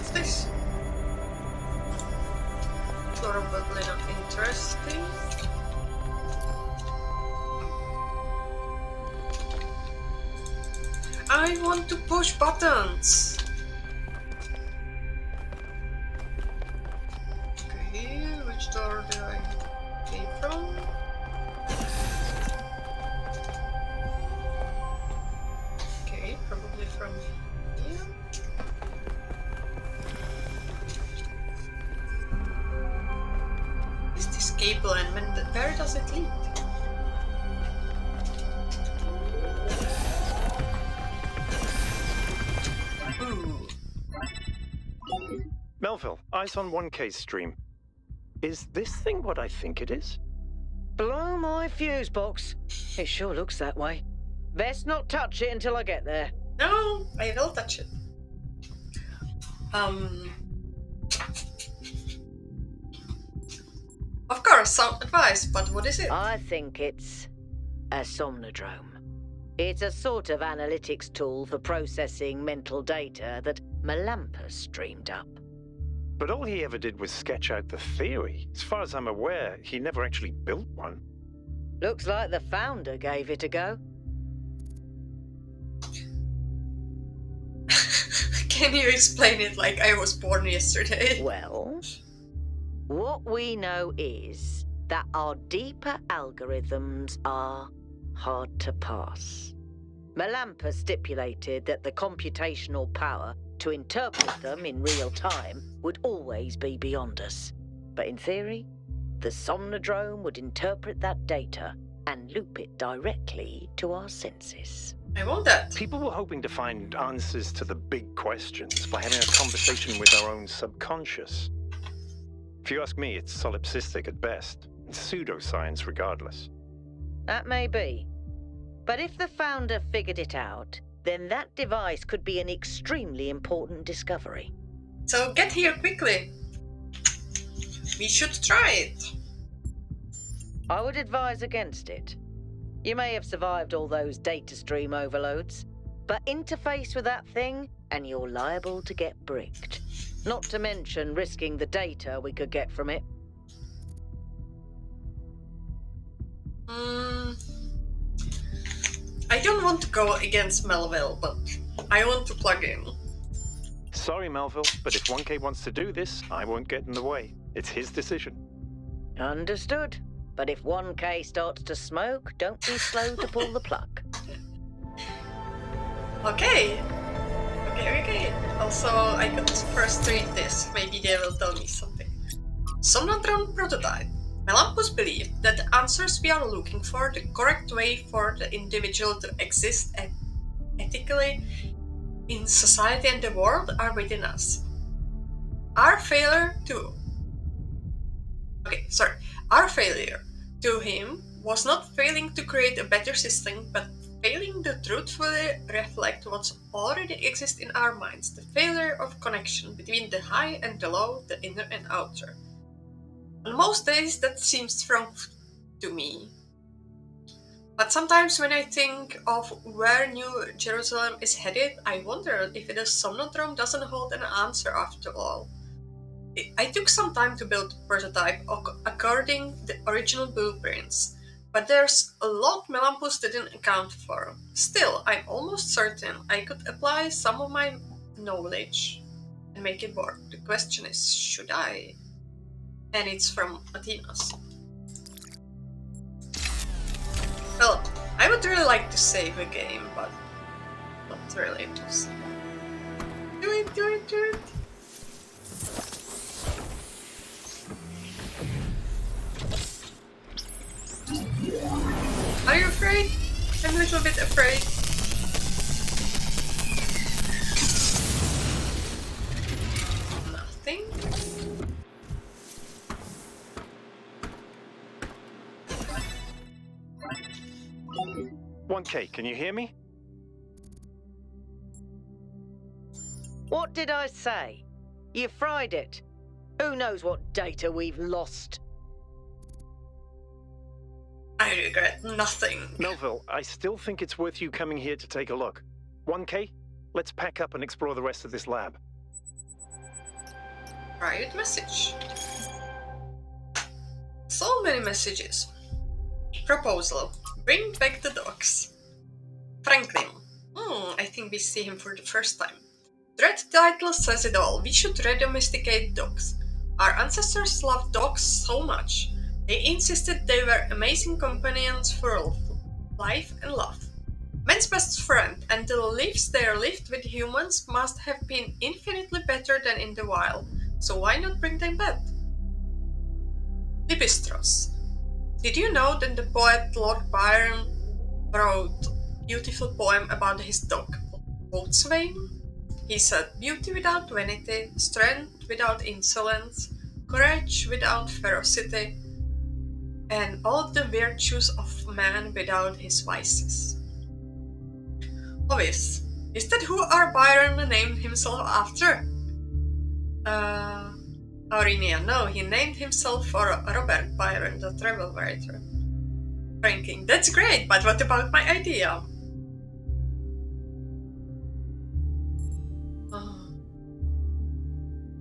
Speaker 1: of this. Probably not interesting. I want to push buttons. Okay, which door do I came from? Okay, probably from here. Is this cable and where does it lead? Ooh.
Speaker 5: Melville, eyes on 1K's stream. Is this thing what I think it is?
Speaker 4: Blow my fuse box. It sure looks that way. Best not touch it until I get there.
Speaker 1: No, I will touch it. Of course, some advice, but what is it?
Speaker 4: I think it's a somnodrome. It's a sort of analytics tool for processing mental data that Melampus streamed up.
Speaker 5: But all he ever did was sketch out the theory. As far as I'm aware, he never actually built one.
Speaker 4: Looks like the founder gave it a go.
Speaker 1: Can you explain it like I was born yesterday?
Speaker 4: Well, what we know is that our deeper algorithms are hard to pass. Melampus stipulated that the computational power to interpret them in real time would always be beyond us. But in theory, the somnodrome would interpret that data and loop it directly to our senses.
Speaker 1: I want that.
Speaker 5: People were hoping to find answers to the big questions by having a conversation with our own subconscious. If you ask me, it's solipsistic at best, and pseudoscience regardless.
Speaker 4: That may be. But if the founder figured it out, then that device could be an extremely important discovery.
Speaker 1: So get here quickly. We should try it.
Speaker 4: I would advise against it. You may have survived all those data stream overloads, but interface with that thing and you're liable to get bricked. Not to mention risking the data we could get from it.
Speaker 1: I don't want to go against Melville, but I want to plug in.
Speaker 5: Sorry, Melville, but if 1K wants to do this, I won't get in the way. It's his decision.
Speaker 4: Understood. But if 1K starts to smoke, don't be slow to pull the plug.
Speaker 1: Okay. Also, I could first read this. Maybe they will tell me something. Somnodrome prototype. Melampus believed that the answers we are looking for, the correct way for the individual to exist ethically in society and the world, are within us. Our failure to him was not failing to create a better system, but failing to truthfully reflect what already exists in our minds, the failure of connection between the high and the low, the inner and outer. On most days that seems wrong to me. But sometimes when I think of where New Jerusalem is headed, I wonder if the Somnodrome doesn't hold an answer after all. I took some time to build a prototype according to the original blueprints, but there's a lot Melampus didn't account for. Still, I'm almost certain I could apply some of my knowledge and make it work. The question is, should I? And it's from Athenos. Well, I would really like to save a game, but not really to save. Do it! Are you afraid? I'm a little bit afraid. Nothing?
Speaker 5: 1K, can you hear me?
Speaker 4: What did I say? You fried it. Who knows what data we've lost?
Speaker 1: I regret nothing.
Speaker 5: Melville, I still think it's worth you coming here to take a look. 1K, let's pack up and explore the rest of this lab.
Speaker 1: Private message. So many messages. Proposal. Bring back the dogs. Franklin. I think we see him for the first time. Dread title says it all. We should redomesticate dogs. Our ancestors loved dogs so much. They insisted they were amazing companions for life and love. Man's best friend, and the lives they lived with humans must have been infinitely better than in the wild. So why not bring them back? Libistros. Did you know that the poet Lord Byron wrote a beautiful poem about his dog, Boatswain? He said, beauty without vanity, strength without insolence, courage without ferocity, and all the virtues of man without his vices. Obvious. Is that who our Byron named himself after? Aurinia, no, he named himself for Robert Byron, the travel writer. Franklin, that's great, but what about my idea?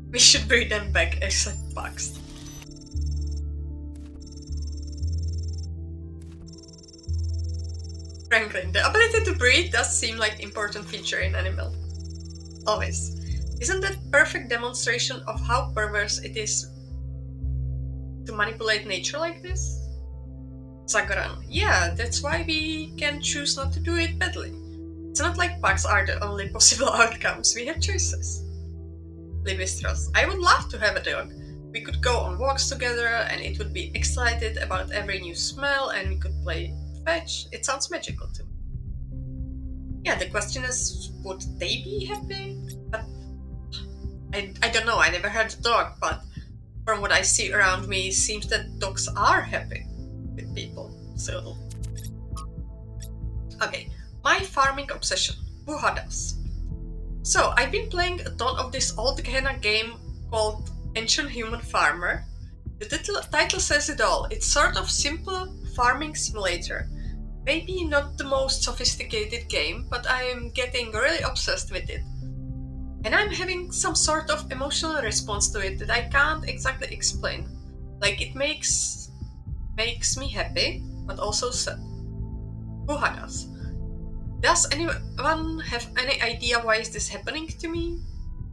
Speaker 1: We should bring them back as bugs. Franklin, the ability to breathe does seem like an important feature in animal. Always. Isn't that perfect demonstration of how perverse it is to manipulate nature like this? Zagran, yeah, that's why we can choose not to do it badly. It's not like bugs are the only possible outcomes, we have choices. Libistros, I would love to have a dog. We could go on walks together and it would be excited about every new smell and we could play fetch. It sounds magical to me. Yeah, the question is, would they be happy? But I don't know, I never had a dog, but from what I see around me, it seems that dogs are happy with people, so... Okay, my farming obsession, Buhadas. So, I've been playing a ton of this old Gehenna game called Ancient Human Farmer. The title says it all, it's sort of simple farming simulator. Maybe not the most sophisticated game, but I am getting really obsessed with it. And I'm having some sort of emotional response to it that I can't exactly explain. Like, it makes me happy, but also sad. Buhadas. Does anyone have any idea why is this happening to me?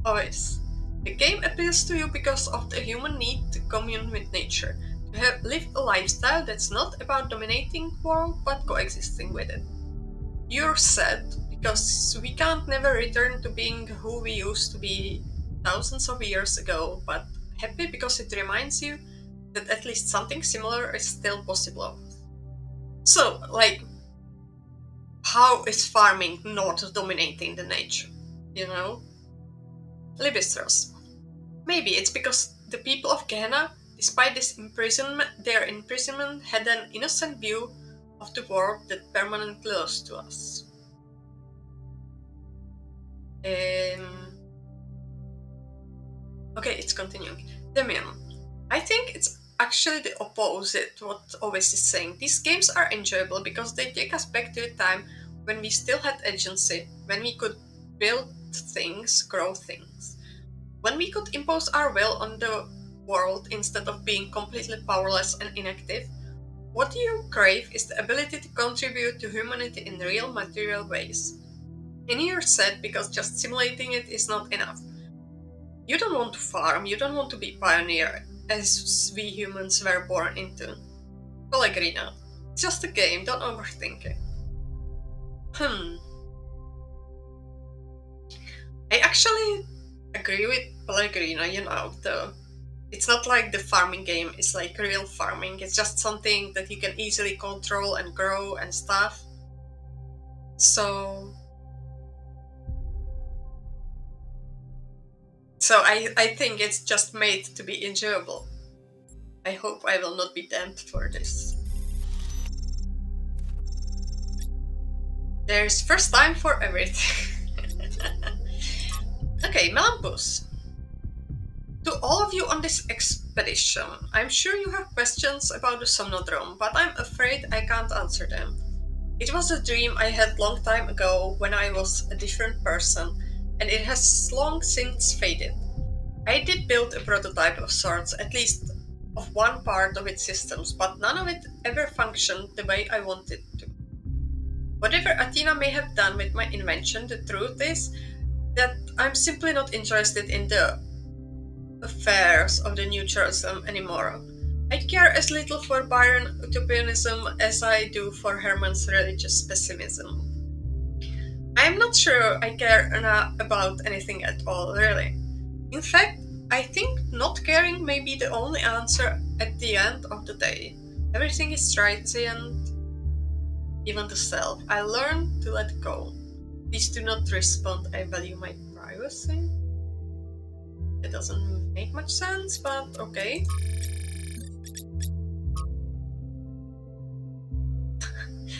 Speaker 1: Always. The game appeals to you because of the human need to commune with nature, to live a lifestyle that's not about dominating the world, but coexisting with it. You're sad because we can't never return to being who we used to be thousands of years ago, but happy because it reminds you that at least something similar is still possible. So, like, how is farming not dominating the nature? You know? Libistros. Maybe it's because the people of Gehenna, despite their imprisonment, had an innocent view of the world that permanently lost to us. Okay, it's continuing. Demian, I think it's actually the opposite what Ovis is saying. These games are enjoyable because they take us back to a time when we still had agency, when we could build things, grow things, when we could impose our will on the world instead of being completely powerless and inactive. What you crave is the ability to contribute to humanity in real material ways. And you're sad because just simulating it is not enough. You don't want to farm, you don't want to be pioneer, as we humans were born into. Pellegrino, it's just a game, don't overthink it. I actually agree with Pellegrino, you know, it's not like the farming game is like real farming, it's just something that you can easily control and grow and stuff. So I think it's just made to be enjoyable. I hope I will not be damned for this. There's first time for everything. Okay, Melampus. To all of you on this expedition, I'm sure you have questions about the Somnodrome, but I'm afraid I can't answer them. It was a dream I had long time ago when I was a different person, and it has long since faded. I did build a prototype of sorts, at least of one part of its systems, but none of it ever functioned the way I wanted to. Whatever Athena may have done with my invention, the truth is that I'm simply not interested in the affairs of the neutralism anymore. I care as little for Byron utopianism as I do for Herman's religious pessimism. I'm not sure I care about anything at all, really. In fact, I think not caring may be the only answer at the end of the day. Everything is transient, even the self. I learned to let go. Please do not respond, I value my privacy. It doesn't make much sense, but okay.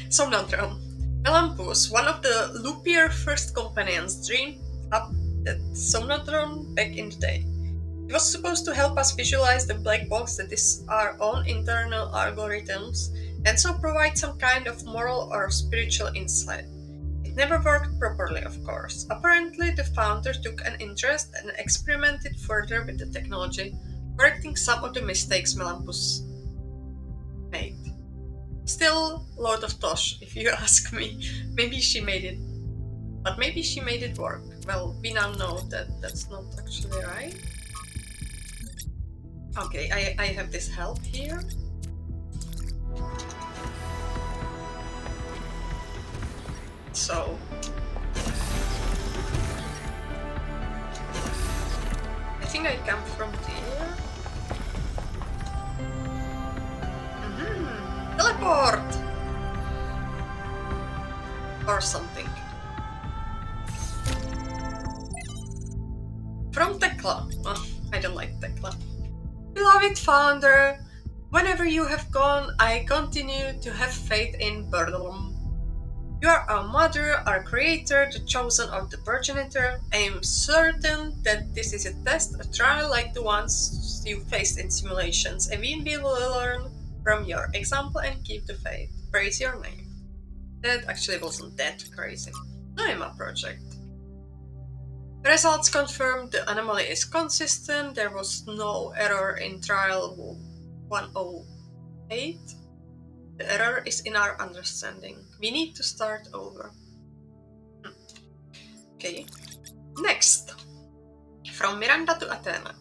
Speaker 1: Somnodrome. Melampus, one of the Loopier first companions, dreamed up that Somnodrome back in the day. It was supposed to help us visualize the black box that is our own internal algorithms, and so provide some kind of moral or spiritual insight. It never worked properly, of course. Apparently, the founder took an interest and experimented further with the technology, correcting some of the mistakes Melampus made. Still, load of tosh, if you ask me. Maybe she made it, but maybe she made it work. Well, we now know that that's not actually right. Okay, I have this help here. So I think I come from there. Teleport! Or something. From Tekla. Oh, I don't like Tekla. Beloved founder, whenever you have gone, I continue to have faith in Burdolum. You are our mother, our creator, the chosen of the progenitor. I am certain that this is a test, a trial like the ones you faced in simulations, and we will learn from your example and keep the faith. Praise your name. That actually wasn't that crazy. Noema project. Results confirmed the anomaly is consistent. There was no error in trial 108. The error is in our understanding. We need to start over. Okay. Next. From Miranda to Athena.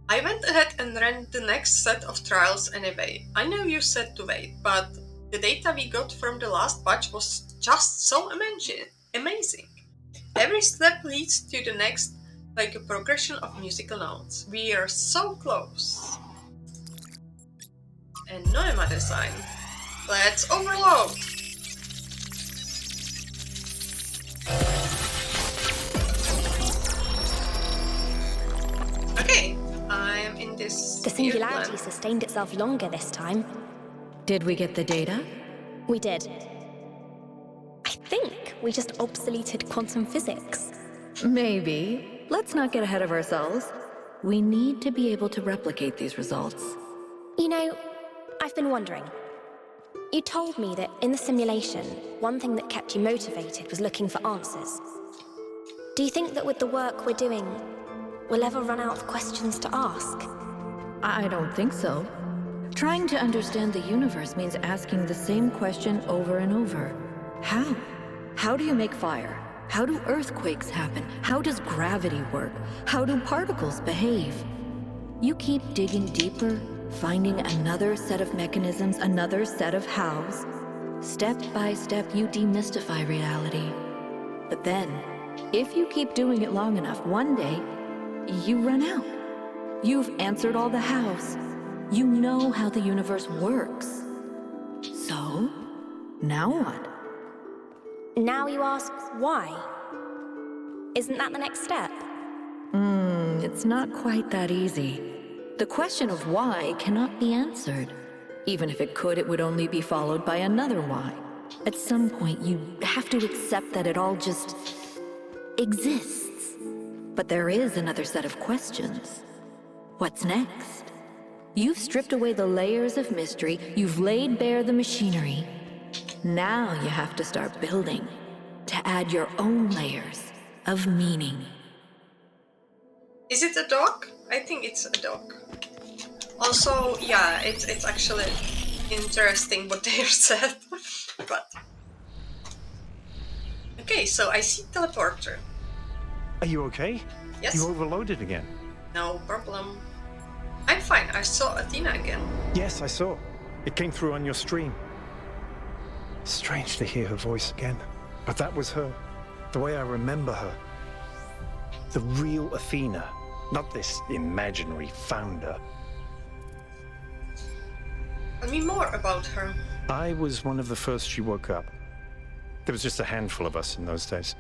Speaker 1: I went ahead and ran the next set of trials anyway. I know you said to wait, but the data we got from the last batch was just so amazing. Every step leads to the next, like a progression of musical notes. We are so close. And Noema design. Let's overload! Okay, I'm in this.
Speaker 7: The singularity sustained itself longer this time.
Speaker 8: Did we get the data?
Speaker 7: We did. I think we just obsoleted quantum physics.
Speaker 8: Maybe. Let's not get ahead of ourselves. We need to be able to replicate these results.
Speaker 7: You know, I've been wondering. You told me that in the simulation, one thing that kept you motivated was looking for answers. Do you think that with the work we're doing, we'll ever run out of questions to ask?
Speaker 8: I don't think so. Trying to understand the universe means asking the same question over and over. How? How do you make fire? How do earthquakes happen? How does gravity work? How do particles behave? You keep digging deeper, finding another set of mechanisms, another set of hows. Step by step, you demystify reality. But then, if you keep doing it long enough, one day, you run out. You've answered all the hows. You know how the universe works. So, now what?
Speaker 7: Now you ask why? Isn't that the next step?
Speaker 8: It's not quite that easy. The question of why cannot be answered. Even if it could, it would only be followed by another why. At some point, you have to accept that it all just exists. But there is another set of questions. What's next? You've stripped away the layers of mystery, you've laid bare the machinery. Now you have to start building, to add your own layers of meaning.
Speaker 1: Is it a dog? I think it's a dog. Also, yeah, it's actually interesting what they said. But okay, so I see teleporter.
Speaker 5: Are you okay?
Speaker 1: Yes.
Speaker 5: You overloaded again.
Speaker 1: No problem. I'm fine. I saw Athena again.
Speaker 5: Yes, I saw. It came through on your stream. Strange to hear her voice again. But that was her. The way I remember her. The real Athena. Not this imaginary founder.
Speaker 1: Tell me more about her.
Speaker 5: I was one of the first she woke up. There was just a handful of us in those days.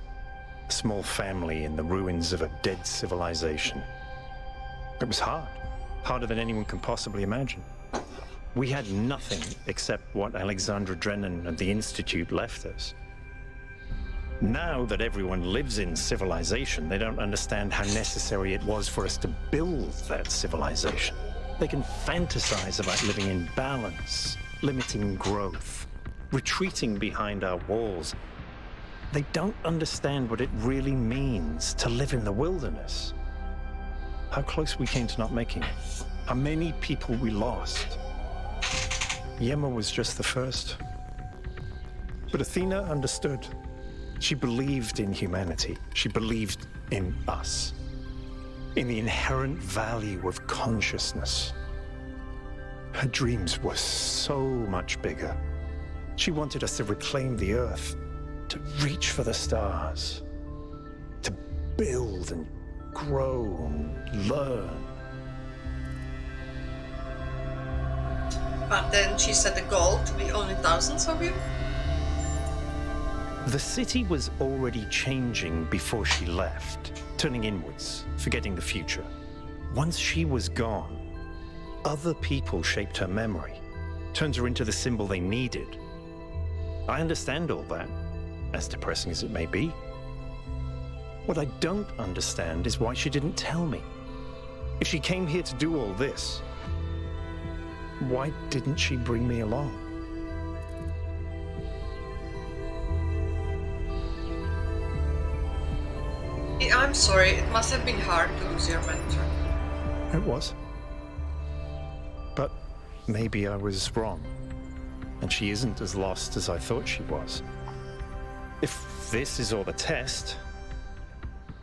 Speaker 5: A small family in the ruins of a dead civilization. It was hard. Harder than anyone can possibly imagine. We had nothing except what Alexandra Drennan and the Institute left us. Now that everyone lives in civilization, they don't understand how necessary it was for us to build that civilization. They can fantasize about living in balance, limiting growth, retreating behind our walls. They don't understand what it really means to live in the wilderness. How close we came to not making it. How many people we lost. Yema was just the first. But Athena understood. She believed in humanity. She believed in us. In the inherent value of consciousness. Her dreams were so much bigger. She wanted us to reclaim the Earth, to reach for the stars, to build and grow and learn.
Speaker 1: But then she set the goal to be only thousands of you?
Speaker 5: The city was already changing before she left, turning inwards, forgetting the future. Once she was gone, other people shaped her memory, turned her into the symbol they needed. I understand all that, as depressing as it may be. What I don't understand is why she didn't tell me. If she came here to do all this, why didn't she bring me along?
Speaker 1: I'm sorry, it must have been hard to lose your mentor.
Speaker 5: It was. But maybe I was wrong. And she isn't as lost as I thought she was. If this is all the test,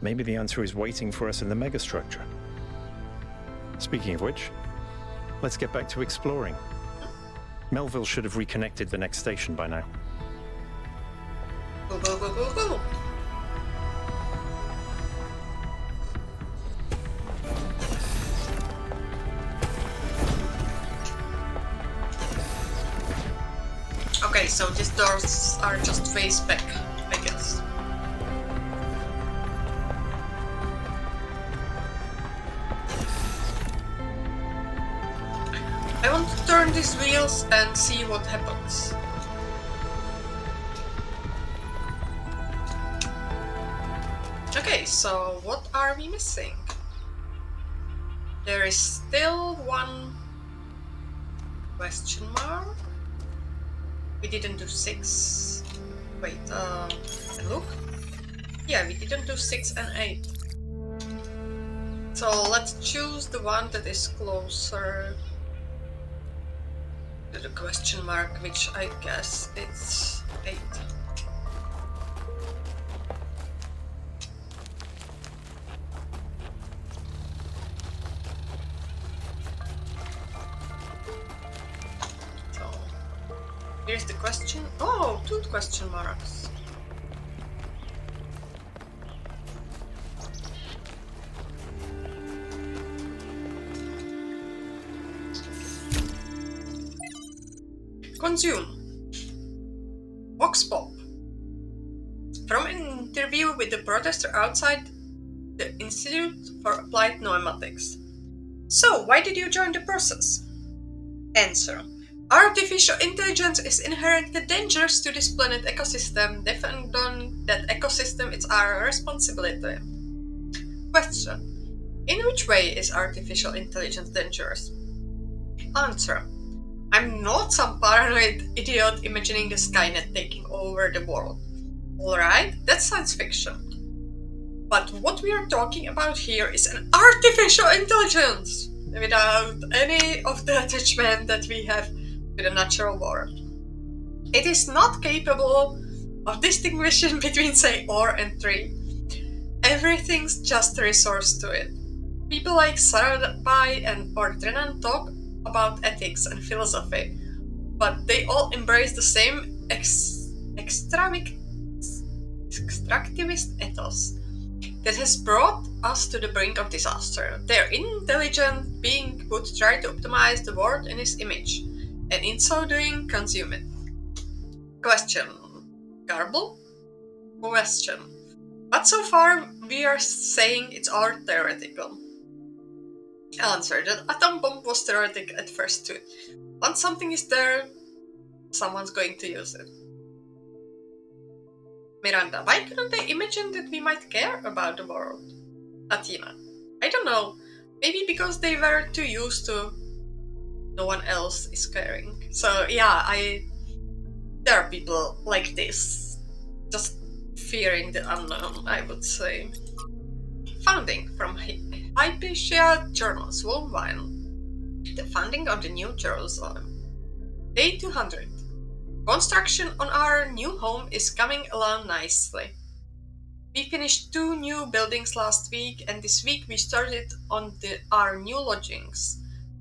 Speaker 5: maybe the answer is waiting for us in the megastructure. Speaking of which, let's get back to exploring. Melville should have reconnected the next station by now.
Speaker 1: Go, go, go, go, go! Okay, so these doors are just face back, I guess. I want to turn these wheels and see what happens. Okay, so what are we missing? There is still one question mark. We didn't do 6. Wait, look. Yeah, we didn't do 6 and 8. So let's choose the one that is closer to the question mark, which I guess it's 8. Here's the question. Oh, 2 question marks. Consume. Vox Pop. From an interview with the protester outside the Institute for Applied Pneumatics. So, why did you join the process? Answer. Artificial intelligence is inherently dangerous to this planet ecosystem. Defend on that ecosystem, it's our responsibility. Question. In which way is artificial intelligence dangerous? Answer. I'm not some paranoid idiot imagining the Skynet taking over the world. Alright, that's science fiction. But what we are talking about here is an artificial intelligence without any of the attachment that we have to the natural world. It is not capable of distinguishing between, say, ore and tree. Everything's just a resource to it. People like Saradabai and or Drenan talk about ethics and philosophy, but they all embrace the same extractivist ethos that has brought us to the brink of disaster. Their intelligent being would try to optimize the world in its image, and in so doing, consume it. Question. Garble? Question. But so far, we are saying it's all theoretical. Answer. The atom bomb was theoretic at first too. Once something is there, someone's going to use it. Miranda. Why couldn't they imagine that we might care about the world? Athena. I don't know. Maybe because they were too used to no one else is caring. So yeah, there are people like this, just fearing the unknown, I would say. Founding from Hypatia Journals worldwide. The founding of the New Jerusalem. Day 200. Construction on our new home is coming along nicely. We finished 2 new buildings last week, and this week we started on our new lodgings.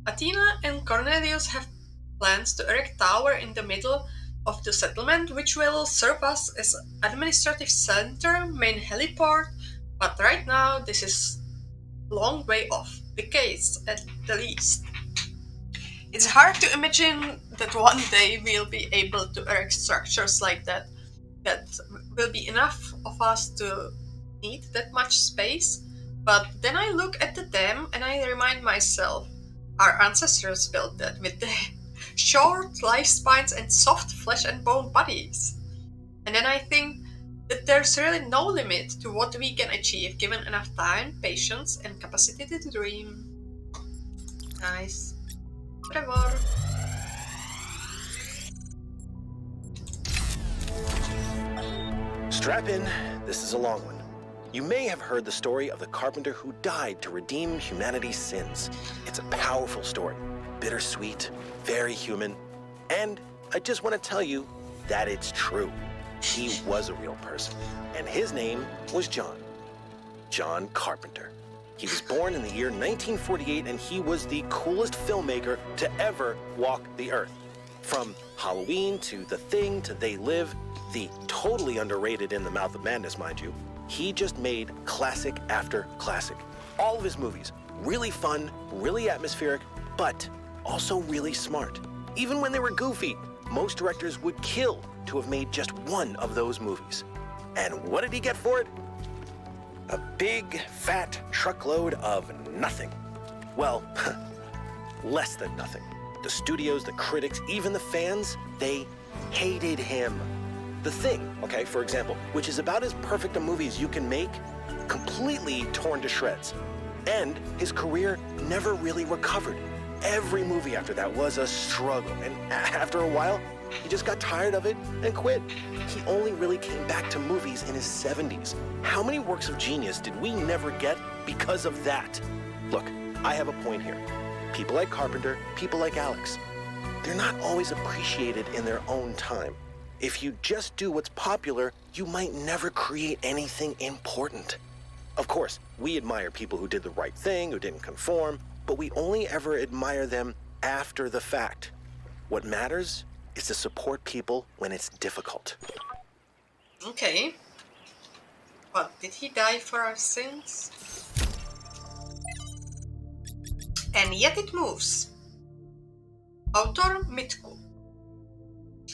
Speaker 1: Athena and Cornelius have plans to erect a tower in the middle of the settlement, which will serve us as administrative center, main heliport, but right now this is a long way off, the case at the least. It's hard to imagine that one day we'll be able to erect structures like that will be enough of us to need that much space, but then I look at the dam and I remind myself, our ancestors built that with the short lifespans and soft flesh and bone bodies. And then I think that there's really no limit to what we can achieve given enough time, patience, and capacity to dream. Nice. Whatever.
Speaker 9: Strap in, this is a long one. You may have heard the story of the carpenter who died to redeem humanity's sins. It's a powerful story, bittersweet, very human, and I just want to tell you that it's true. He was a real person, and his name was John. John Carpenter. He was born in the year 1948, and he was the coolest filmmaker to ever walk the earth. From Halloween to The Thing to They Live, the totally underrated In the Mouth of Madness, mind you, he just made classic after classic. All of his movies, really fun, really atmospheric, but also really smart. Even when they were goofy, most directors would kill to have made just one of those movies. And what did he get for it? A big, fat truckload of nothing. Well, less than nothing. The studios, the critics, even the fans, they hated him. The Thing, okay, for example, which is about as perfect a movie as you can make, completely torn to shreds. And his career never really recovered. Every movie after that was a struggle, and after a while, he just got tired of it and quit. He only really came back to movies in his 70s. How many works of genius did we never get because of that? Look, I have a point here. People like Carpenter, people like Alex, they're not always appreciated in their own time. If you just do what's popular, you might never create anything important. Of course, we admire people who did the right thing, who didn't conform, but we only ever admire them after the fact. What matters is to support people when it's difficult.
Speaker 1: Okay. But did he die for our sins? And yet it moves. Author Mitku.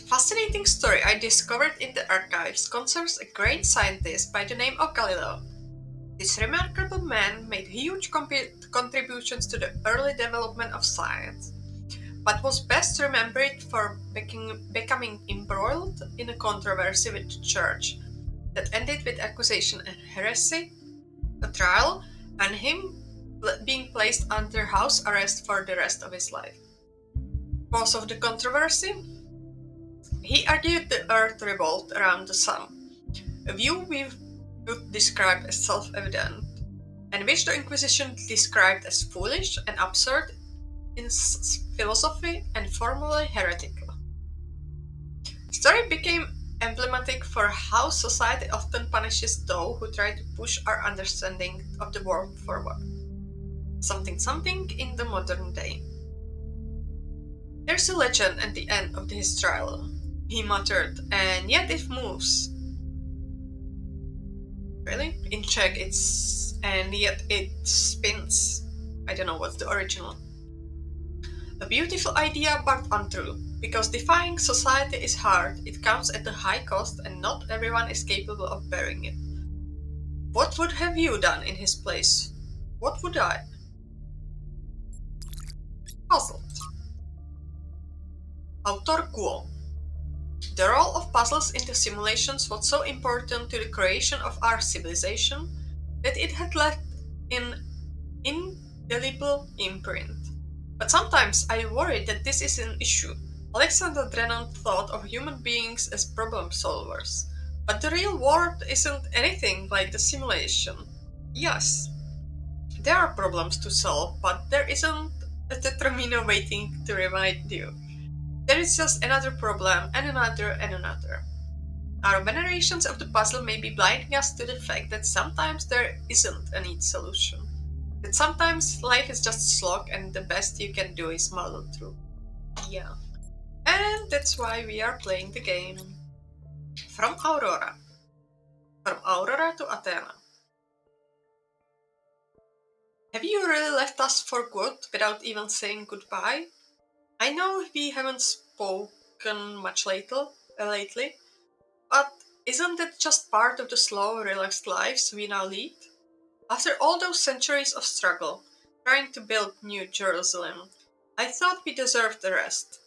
Speaker 1: Fascinating story I discovered in the archives concerns a great scientist by the name of Galileo. This remarkable man made huge contributions to the early development of science, but was best remembered for becoming embroiled in a controversy with the church that ended with accusation and heresy, a trial, and him being placed under house arrest for the rest of his life. Cause of the controversy? He argued the earth revolved around the sun, a view Truth described as self-evident, and which the Inquisition described as foolish and absurd in philosophy and formally heretical. Story became emblematic for how society often punishes those who try to push our understanding of the world forward. Something something in the modern day. There's a legend at the end of his trial, he muttered, and yet it moves. Really? In Czech it's and yet it spins. I don't know what's the original. A beautiful idea but untrue, because defying society is hard, it comes at a high cost and not everyone is capable of bearing it. What would have you done in his place? What would I? Puzzled. Autor quo. The role of puzzles in the simulations was so important to the creation of our civilization that it had left an indelible imprint. But sometimes I worry that this is an issue. Alexander Drennan thought of human beings as problem solvers, but the real world isn't anything like the simulation. Yes, there are problems to solve, but there isn't a tetromino waiting to remind you. There is just another problem and another and another. Our venerations of the puzzle may be blinding us to the fact that sometimes there isn't a neat solution. That sometimes life is just a slog and the best you can do is muddle through. Yeah. And that's why we are playing the game. From Aurora. From Aurora to Athena. Have you really left us for good without even saying goodbye? I know we haven't spoken much lately, but isn't that just part of the slow, relaxed lives we now lead? After all those centuries of struggle, trying to build New Jerusalem, I thought we deserved a rest.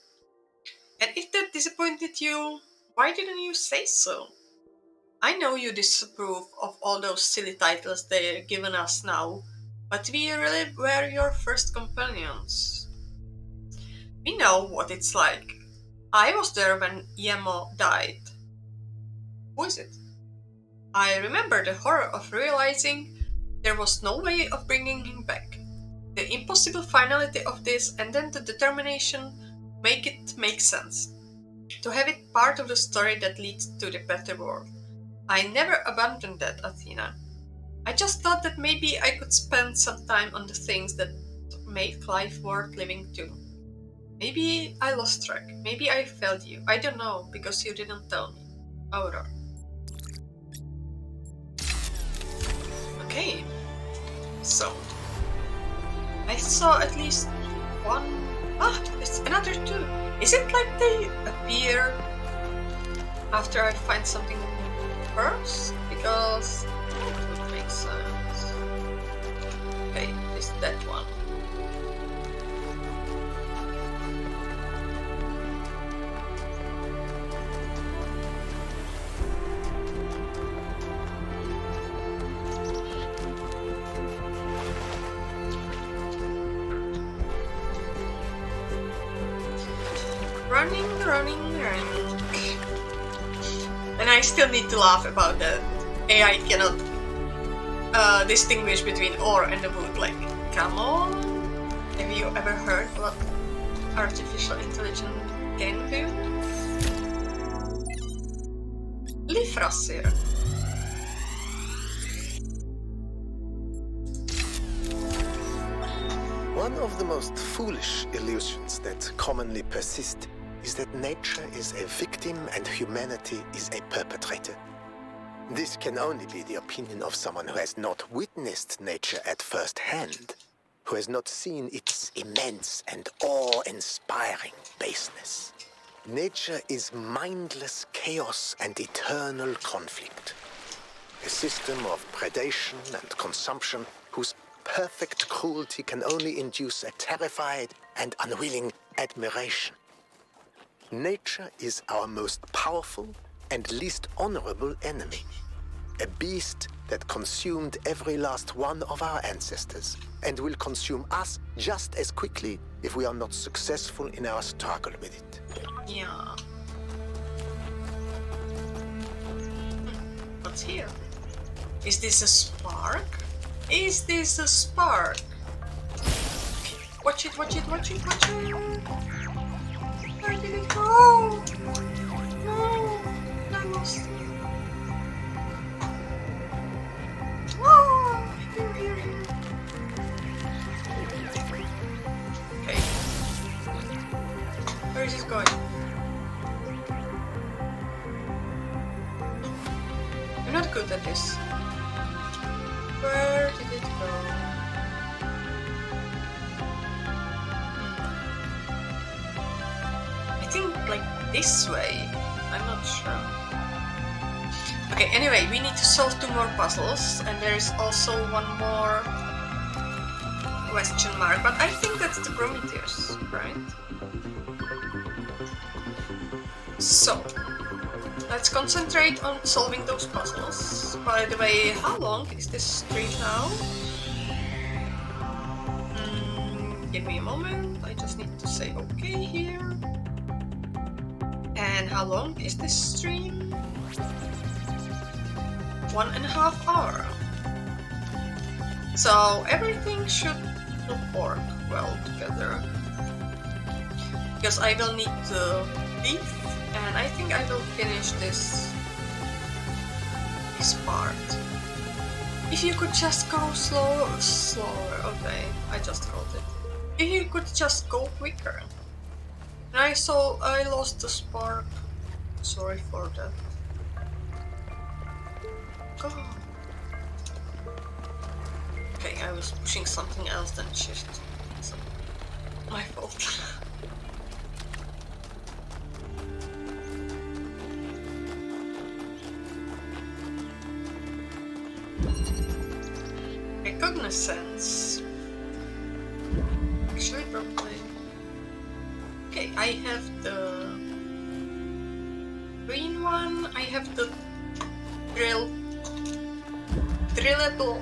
Speaker 1: And if that disappointed you, why didn't you say so? I know you disapprove of all those silly titles they're giving us now, but we really were your first companions. We know what it's like. I was there when Yemo died. Who is it? I remember the horror of realizing there was no way of bringing him back. The impossible finality of this and then the determination make it make sense. To have it part of the story that leads to the better world. I never abandoned that, Athena. I just thought that maybe I could spend some time on the things that make life worth living too. Maybe I lost track. Maybe I failed you. I don't know, because you didn't tell me. Aurora. Okay. So. I saw at least one. Ah, it's another two. Is it like they appear after I find something first? Because that would make sense. Okay, it's that one. Running. And I still need to laugh about that. AI cannot distinguish between ore and the wood. Like, come on. Have you ever heard what artificial intelligence can do? Lifrasir.
Speaker 9: One of the most foolish illusions that commonly persist is that nature is a victim and humanity is a perpetrator. This can only be the opinion of someone who has not witnessed nature at first hand, who has not seen its immense and awe-inspiring baseness. Nature is mindless chaos and eternal conflict. A system of predation and consumption whose perfect cruelty can only induce a terrified and unwilling admiration. Nature is our most powerful and least honorable enemy. A beast that consumed every last one of our ancestors and will consume us just as quickly if we are not successful in our struggle with it.
Speaker 1: Yeah. What's here? Is this a spark? Is this a spark? Watch it, watch it, watch it, watch it! Where did it go? No! I lost. Oh! Here, here, here. Okay. Where is it going? I'm not good at this. Where did it go? I think like this way. I'm not sure. Okay, anyway, we need to solve 2 more puzzles, and there's also one more question mark, but I think that's the Prometheus, right? So, let's concentrate on solving those puzzles. By the way, how long is this stream now? Give me a moment, I just need to say okay here. And how long is this stream? 1.5 hours. So everything should work well together. Because I will need to leave, and I think I will finish this part. If you could just go slower, okay, I just wrote it. If you could just go quicker. And I saw I lost the spark. Sorry for that. Go. Okay, I was pushing something else than shift. So, my fault. Recognizance. Actually, probably. Okay, I have the green one. I have the drillable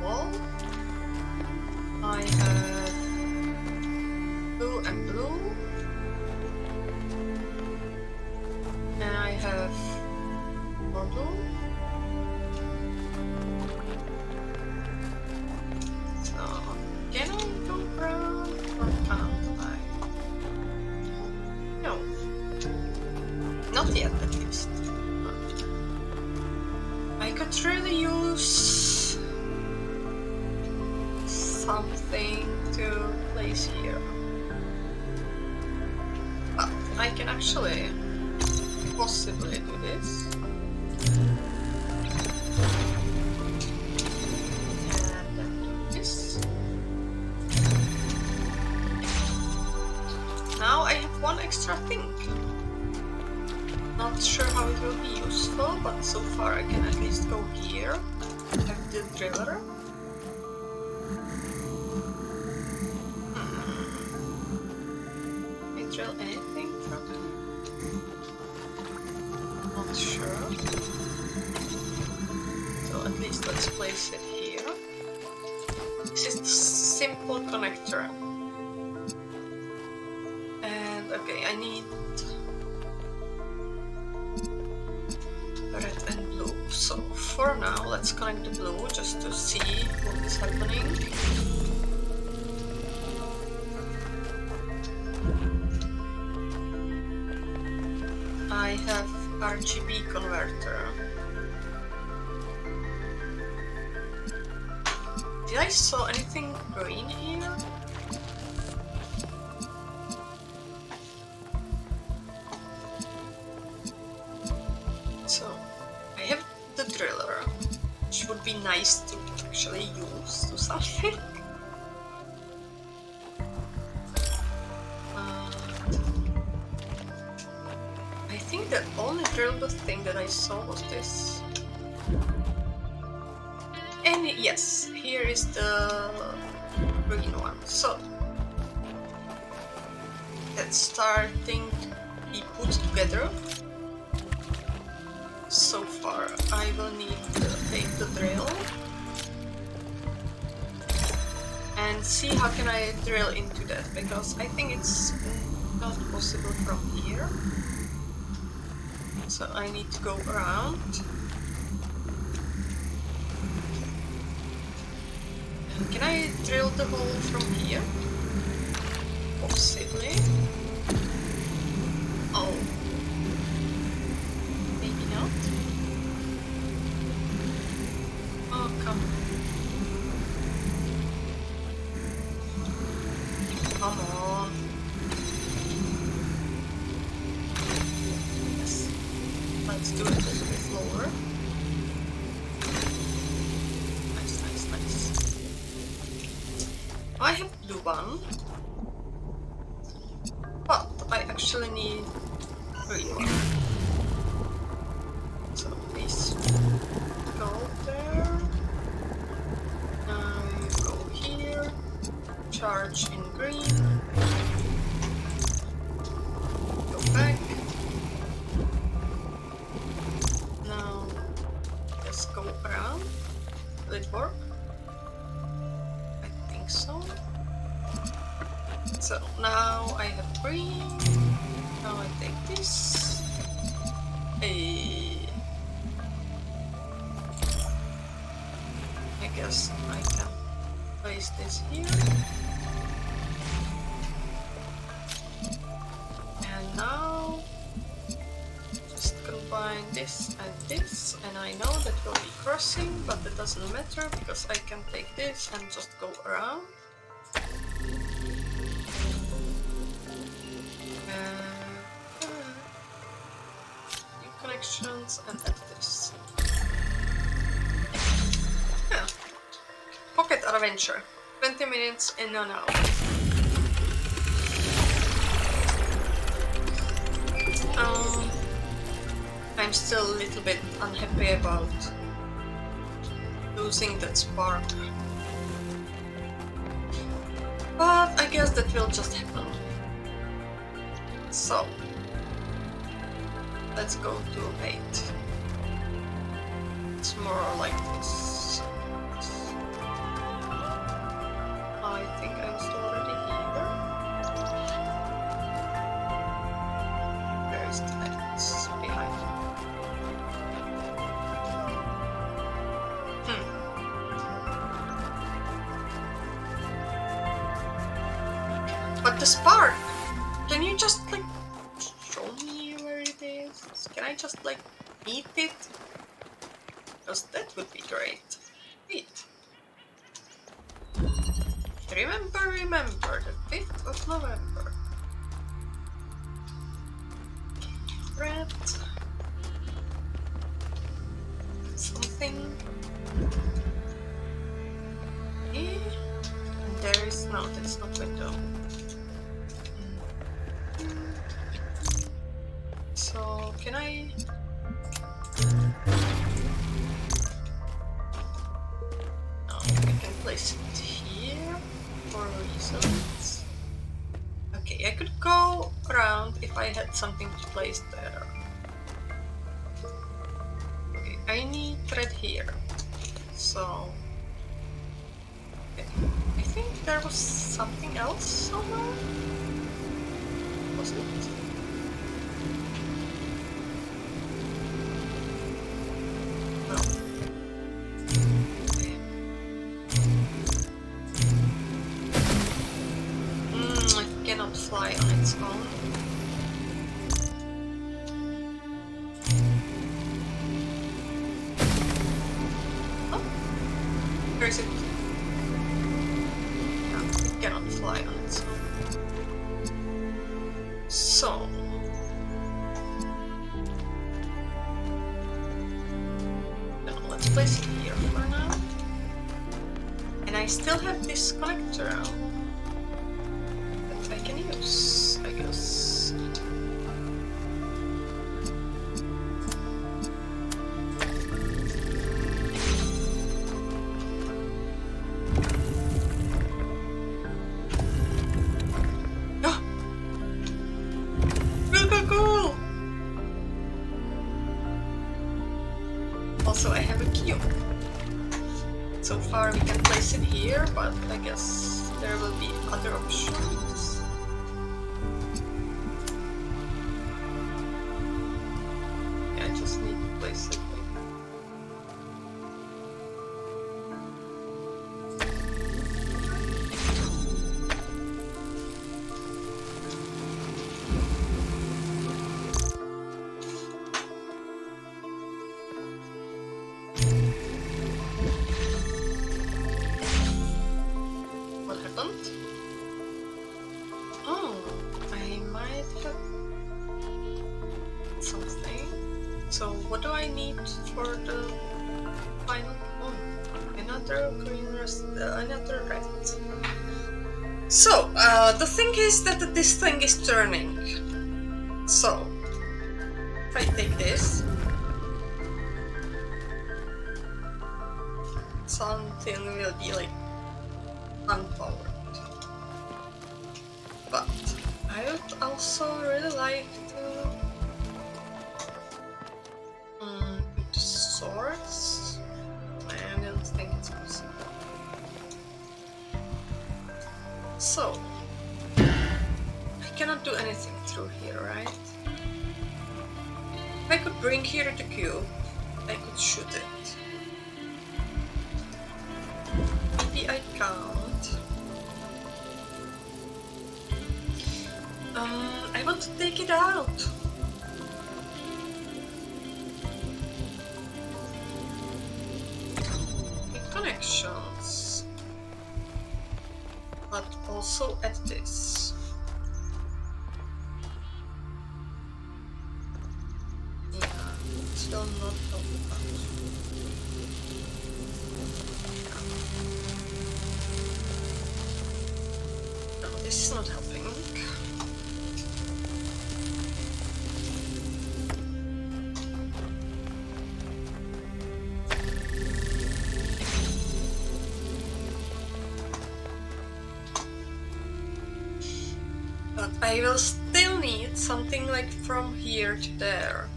Speaker 1: wall. I have blue and blue, and I have more blue. So can I go around or can't I? No, not yet at least. I could really use something to place here. But I can actually possibly do this. And then do this. Now I have one extra thing. Not sure how it will be useful, but so far I can at least go here. Have the driller. Can I drill anything from it? Not sure. So at least let's place it here. This is the simple connector. And okay, I need red and blue. So for now, let's connect the blue just to see what is happening. I have RGB converter. Did I saw anything green here? So, I have the driller, which would be nice to actually use to something. I think the only drillable thing that I saw was this. And yes, here is the green one. So, that's starting to be put together. So far, I will need to take the drill and see how can I drill into that, because I think it's not possible from here. So I need to go around. drill the hole from here? Possibly. Oh. Maybe not. Oh, come on. Come on. Yes. Let's do it a little bit lower. Nice, nice, nice. I have blue one. But I actually need green one. So please go there. Now you go here. Charge in green. Go back. Now just go around. Will it work? I think so. So now I have green. Now I take this. I guess I can place this here. And now just combine this and this, and I know that will be crossing, but it doesn't matter because I can take this and just go around. New connections and add this. Yeah. Pocket adventure. 20 minutes in an hour. I'm still a little bit unhappy about losing that spark. But I guess that will just happen. So, let's go to 8. It's more like this. I think I'm still already here. Where is the It's behind. But the spark! Can you just like show me where it is? Can I just like meet it? Because that would be great. Wait. Remember, the 5th of November. Red. Something. And there is no, that's not window. So can I? No, I can place it here for reasons. Okay, I could go around if I had something to place there. Okay, I need thread here. So okay. I think there was something else somewhere. Was it? No. Okay. It cannot fly on its own. Oh, where is it? No, it cannot fly on its own. So. Let's place it here for now. And I still have this connector that I can use, I guess. Oh! Real cool! Also, I have a cube. So far we can place it here, but I guess there will be other options. Yeah, I just need to place it like what do I need for the final? Oh, another green rest, another red. So, the thing is that this thing is turning. So, if I take this, something will be like unpowered. But I would also really like to put swords. I don't think it's possible. So, I cannot do anything through here, right? If I could bring here the cube, I could shoot it. Maybe I can't. I want to take it out. Make connections. But also at this. Yeah, it will not help much. No, this is not helping. But I will still need something like from here to there.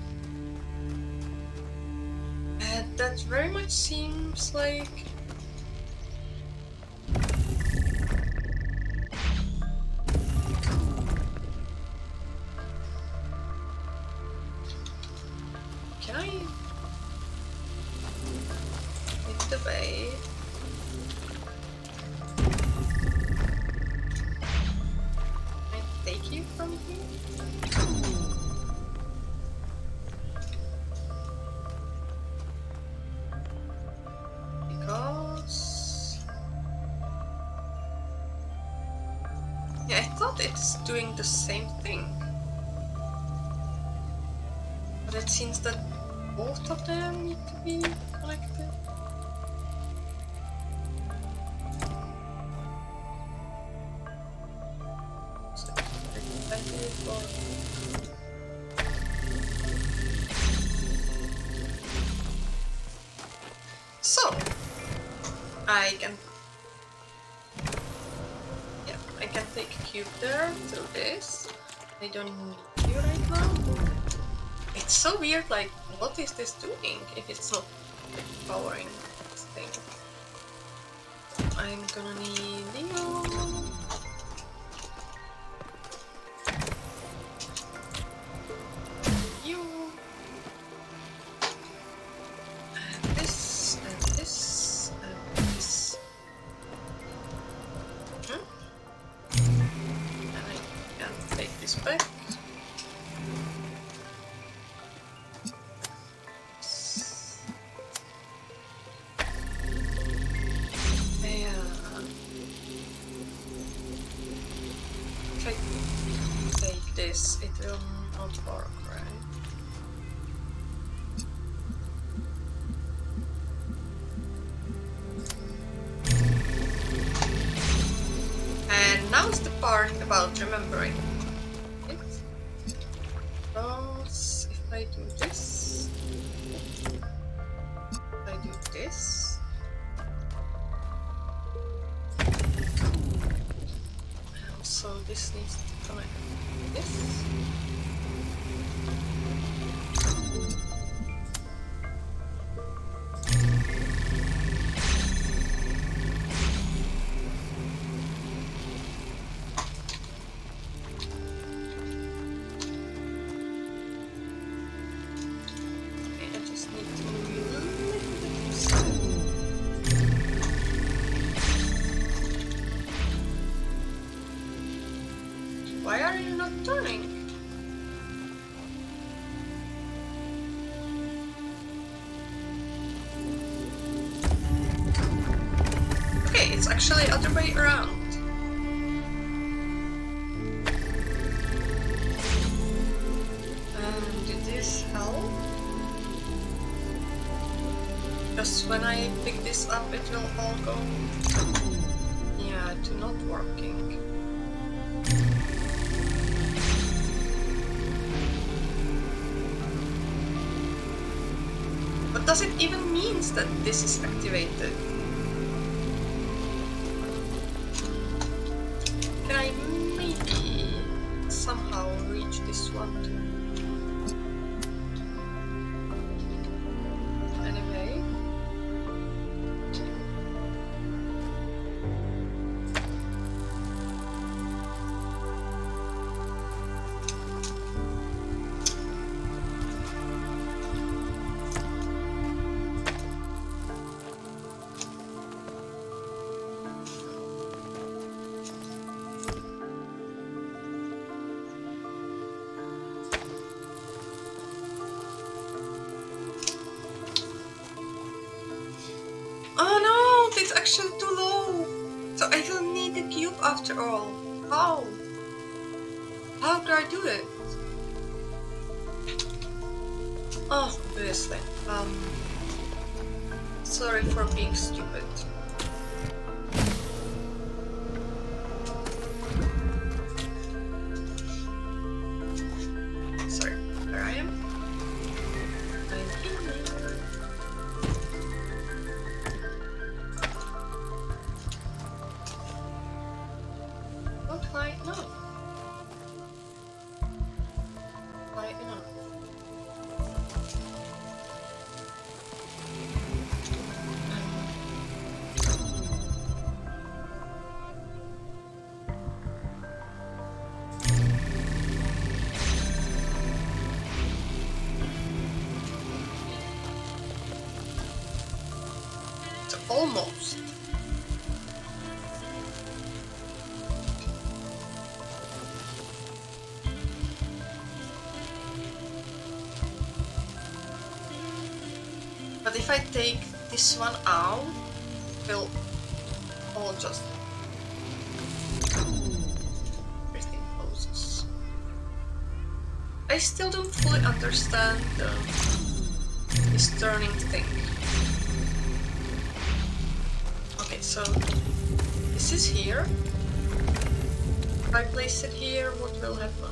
Speaker 1: And that very much seems like... Can I... Hit the bay? Take you from here? Because... Yeah, I thought it's doing the same thing. But it seems that both of them need to be connected. So, I can take a cube there through this. I don't need you right now. It's so weird, like, what is this doing if it's not like, powering this thing? I'm gonna need you. It will not work, right? And now's the part about remembering it. Because if I do this, if I do this, also this needs to connect this. Why are you not turning? Okay, it's actually other way around. And did this help? Because when I pick this up, it will all go... Yeah, to not working. But does it even mean that this is activated? Can I maybe somehow reach this one too? Anyway. Oh no, it's actually too low. So I will need the cube after all. How? How do I do it? Oh, obviously. Sorry for being stupid. Sorry, where I am? I'm here. Not high enough. High enough. So almost. But if I take this one out, will all just everything closes. I still don't fully understand this turning thing. Okay, so this is here. If I place it here, what will happen?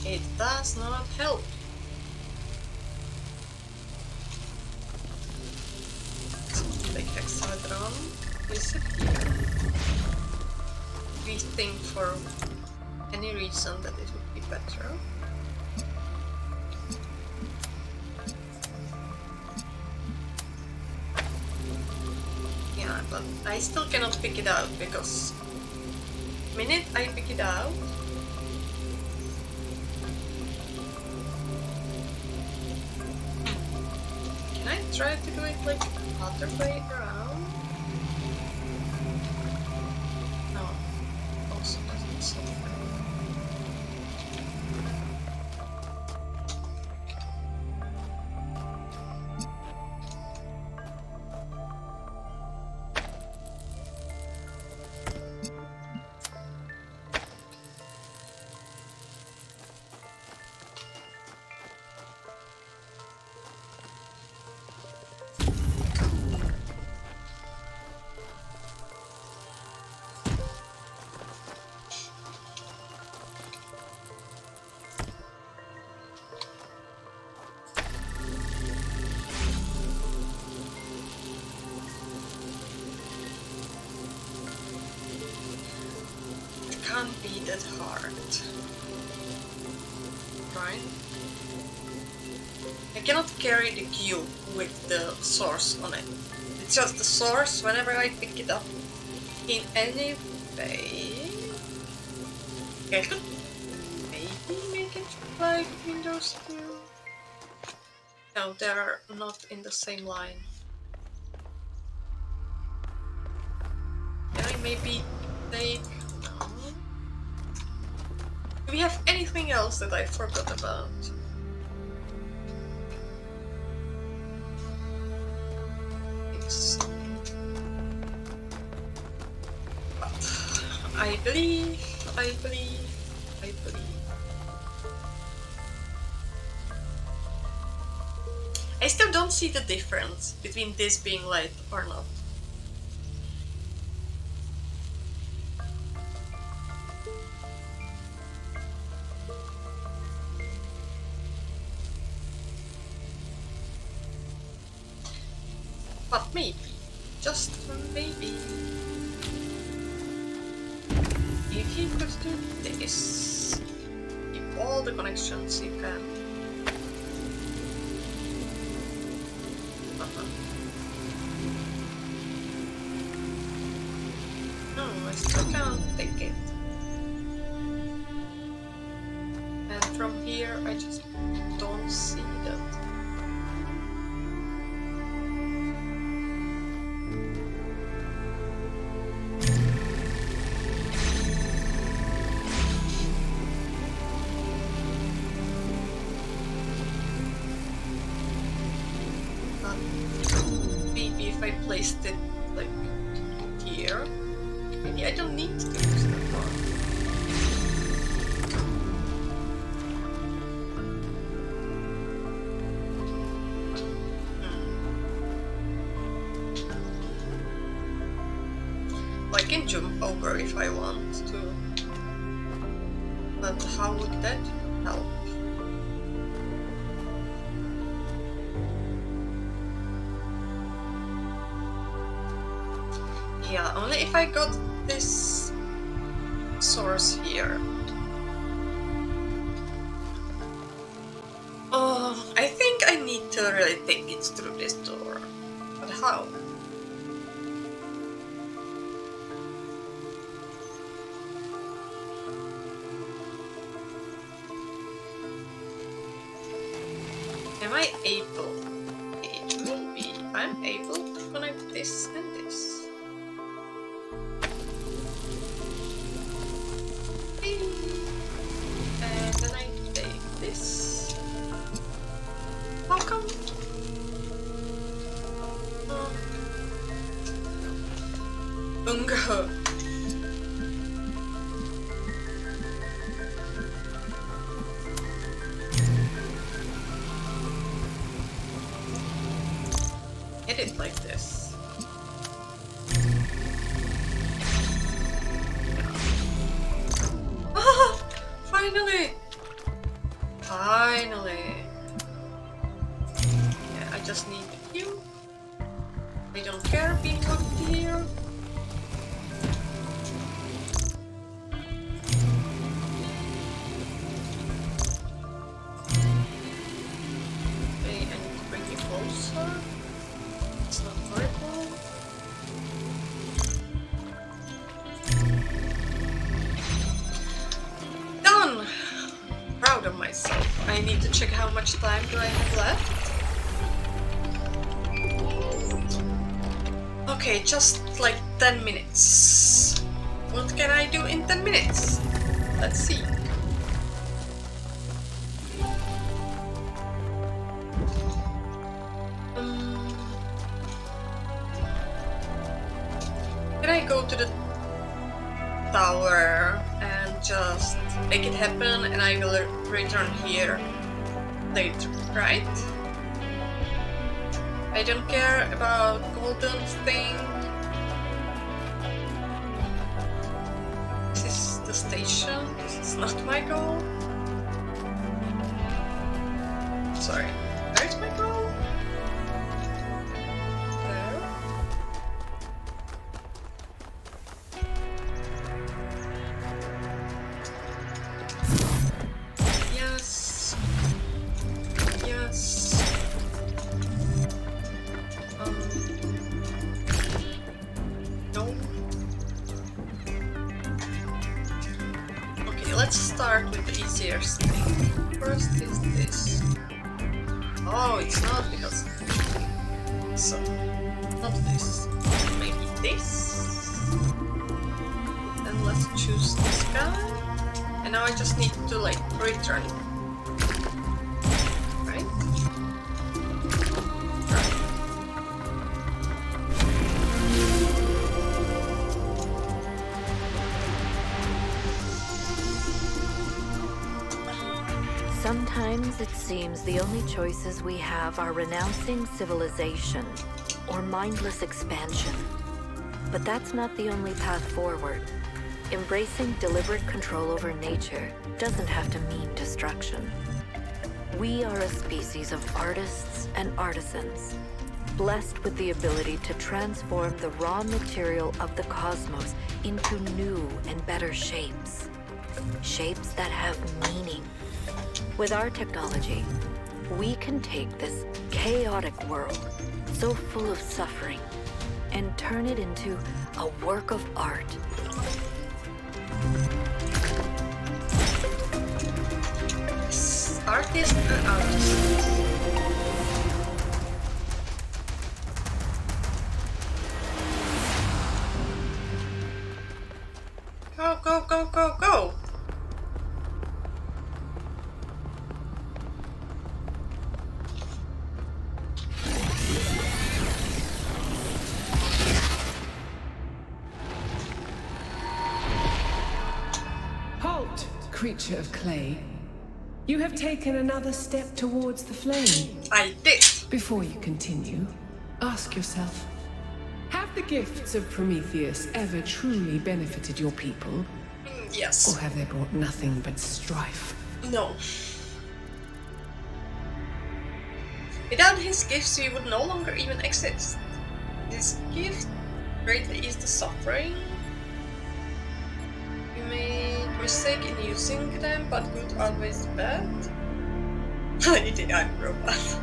Speaker 1: It does not help. Take hexagon, place it here. We think for any reason that it would be better. Yeah, but I still cannot pick it out because the minute I pick it out, can I try to do it like other way around? No, also doesn't solve it. Can't be that hard, right? I cannot carry the cube with the source on it. It's just the source whenever I pick it up in any way. I could maybe make it fly between those two. No, they're not in the same line. Can I maybe take... No. To we have anything else that I forgot about? I believe. I still don't see the difference between this being light or not. But maybe, just maybe, if you could do this, keep all the connections you can. No, I still can't take it. And from here, I just don't see that. Maybe if I placed it like here, maybe I don't need to use that one. Well, I can jump over if I want to, but how would that help? Yeah, only if I got this source here. Oh, I think I need to really take it through this door. But how? Am I able? Maybe I'm able to connect this and this. And then I take this. How come? Ungo. Hit it like this. Ah! Finally! Finally! Yeah, I just need you. I don't care being locked here. Okay, I need to bring you closer. It's not horrible. Done! Proud of myself. I need to check how much time do I have left. Okay, just like 10 minutes. What can I do in 10 minutes? Let's see. Can I go to the tower and just make it happen and I will return here later, right? I don't care about couldnt thing. This is the station. This is not my goal. Sorry. Where's my goal? There. Yes. Yes. No. Okay, let's start with the easier thing. First is this. Oh, it's not because. So, not this. Maybe this. Then let's choose this guy. And now I just need to like return. Right?
Speaker 6: Sometimes it seems the only choices we have are renouncing civilization or mindless expansion. But that's not the only path forward. Embracing deliberate control over nature doesn't have to mean destruction. We are a species of artists and artisans, blessed with the ability to transform the raw material of the cosmos into new and better shapes. Shapes that have meaning. With our technology, we can take this chaotic world, so full of suffering, and turn it into a work of art.
Speaker 1: Artist and artist. Go, go, go, go, go!
Speaker 10: Halt, creature of clay. You have taken another step towards the flame.
Speaker 1: I did!
Speaker 10: Before you continue, ask yourself, have the gifts of Prometheus ever truly benefited your people?
Speaker 1: Yes.
Speaker 10: Or have they brought nothing but strife?
Speaker 1: No. Without his gifts, we would no longer even exist. His gift greatly is the suffering. We made mistake in using them, but good always bad. I think I'm a robot.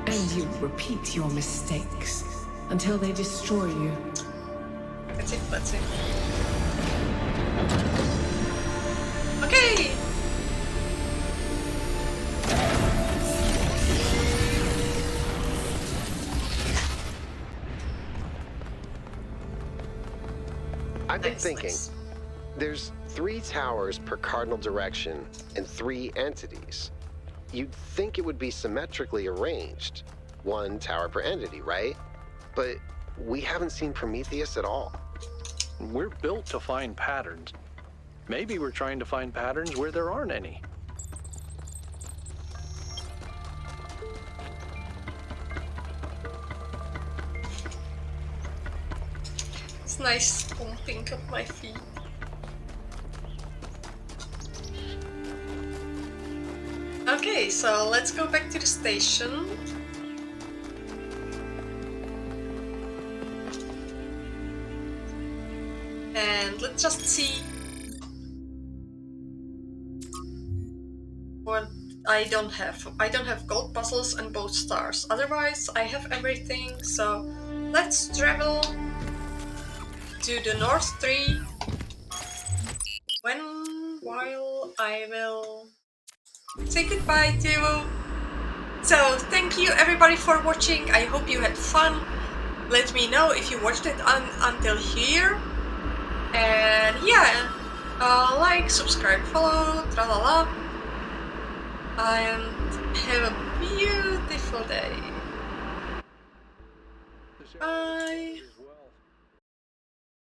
Speaker 10: And you repeat your mistakes until they destroy you.
Speaker 1: That's it, that's it. Okay!
Speaker 2: I've been
Speaker 1: Nice,
Speaker 2: thinking,
Speaker 1: nice.
Speaker 2: there's 3 towers per cardinal direction and 3 entities. You'd think it would be symmetrically arranged, 1 tower per entity, right? But we haven't seen Prometheus at all.
Speaker 3: We're built to find patterns. Maybe we're trying to find patterns where there aren't any.
Speaker 1: It's nice pumping up my feet. Okay, so let's go back to the station. And let's just see what I don't have. I don't have gold puzzles and both stars. Otherwise, I have everything. So let's travel to the North Tree. While I will say goodbye to you. So thank you everybody for watching. I hope you had fun. Let me know if you watched it until here. And yeah, like, subscribe, follow, tralala. And have a beautiful day. Bye.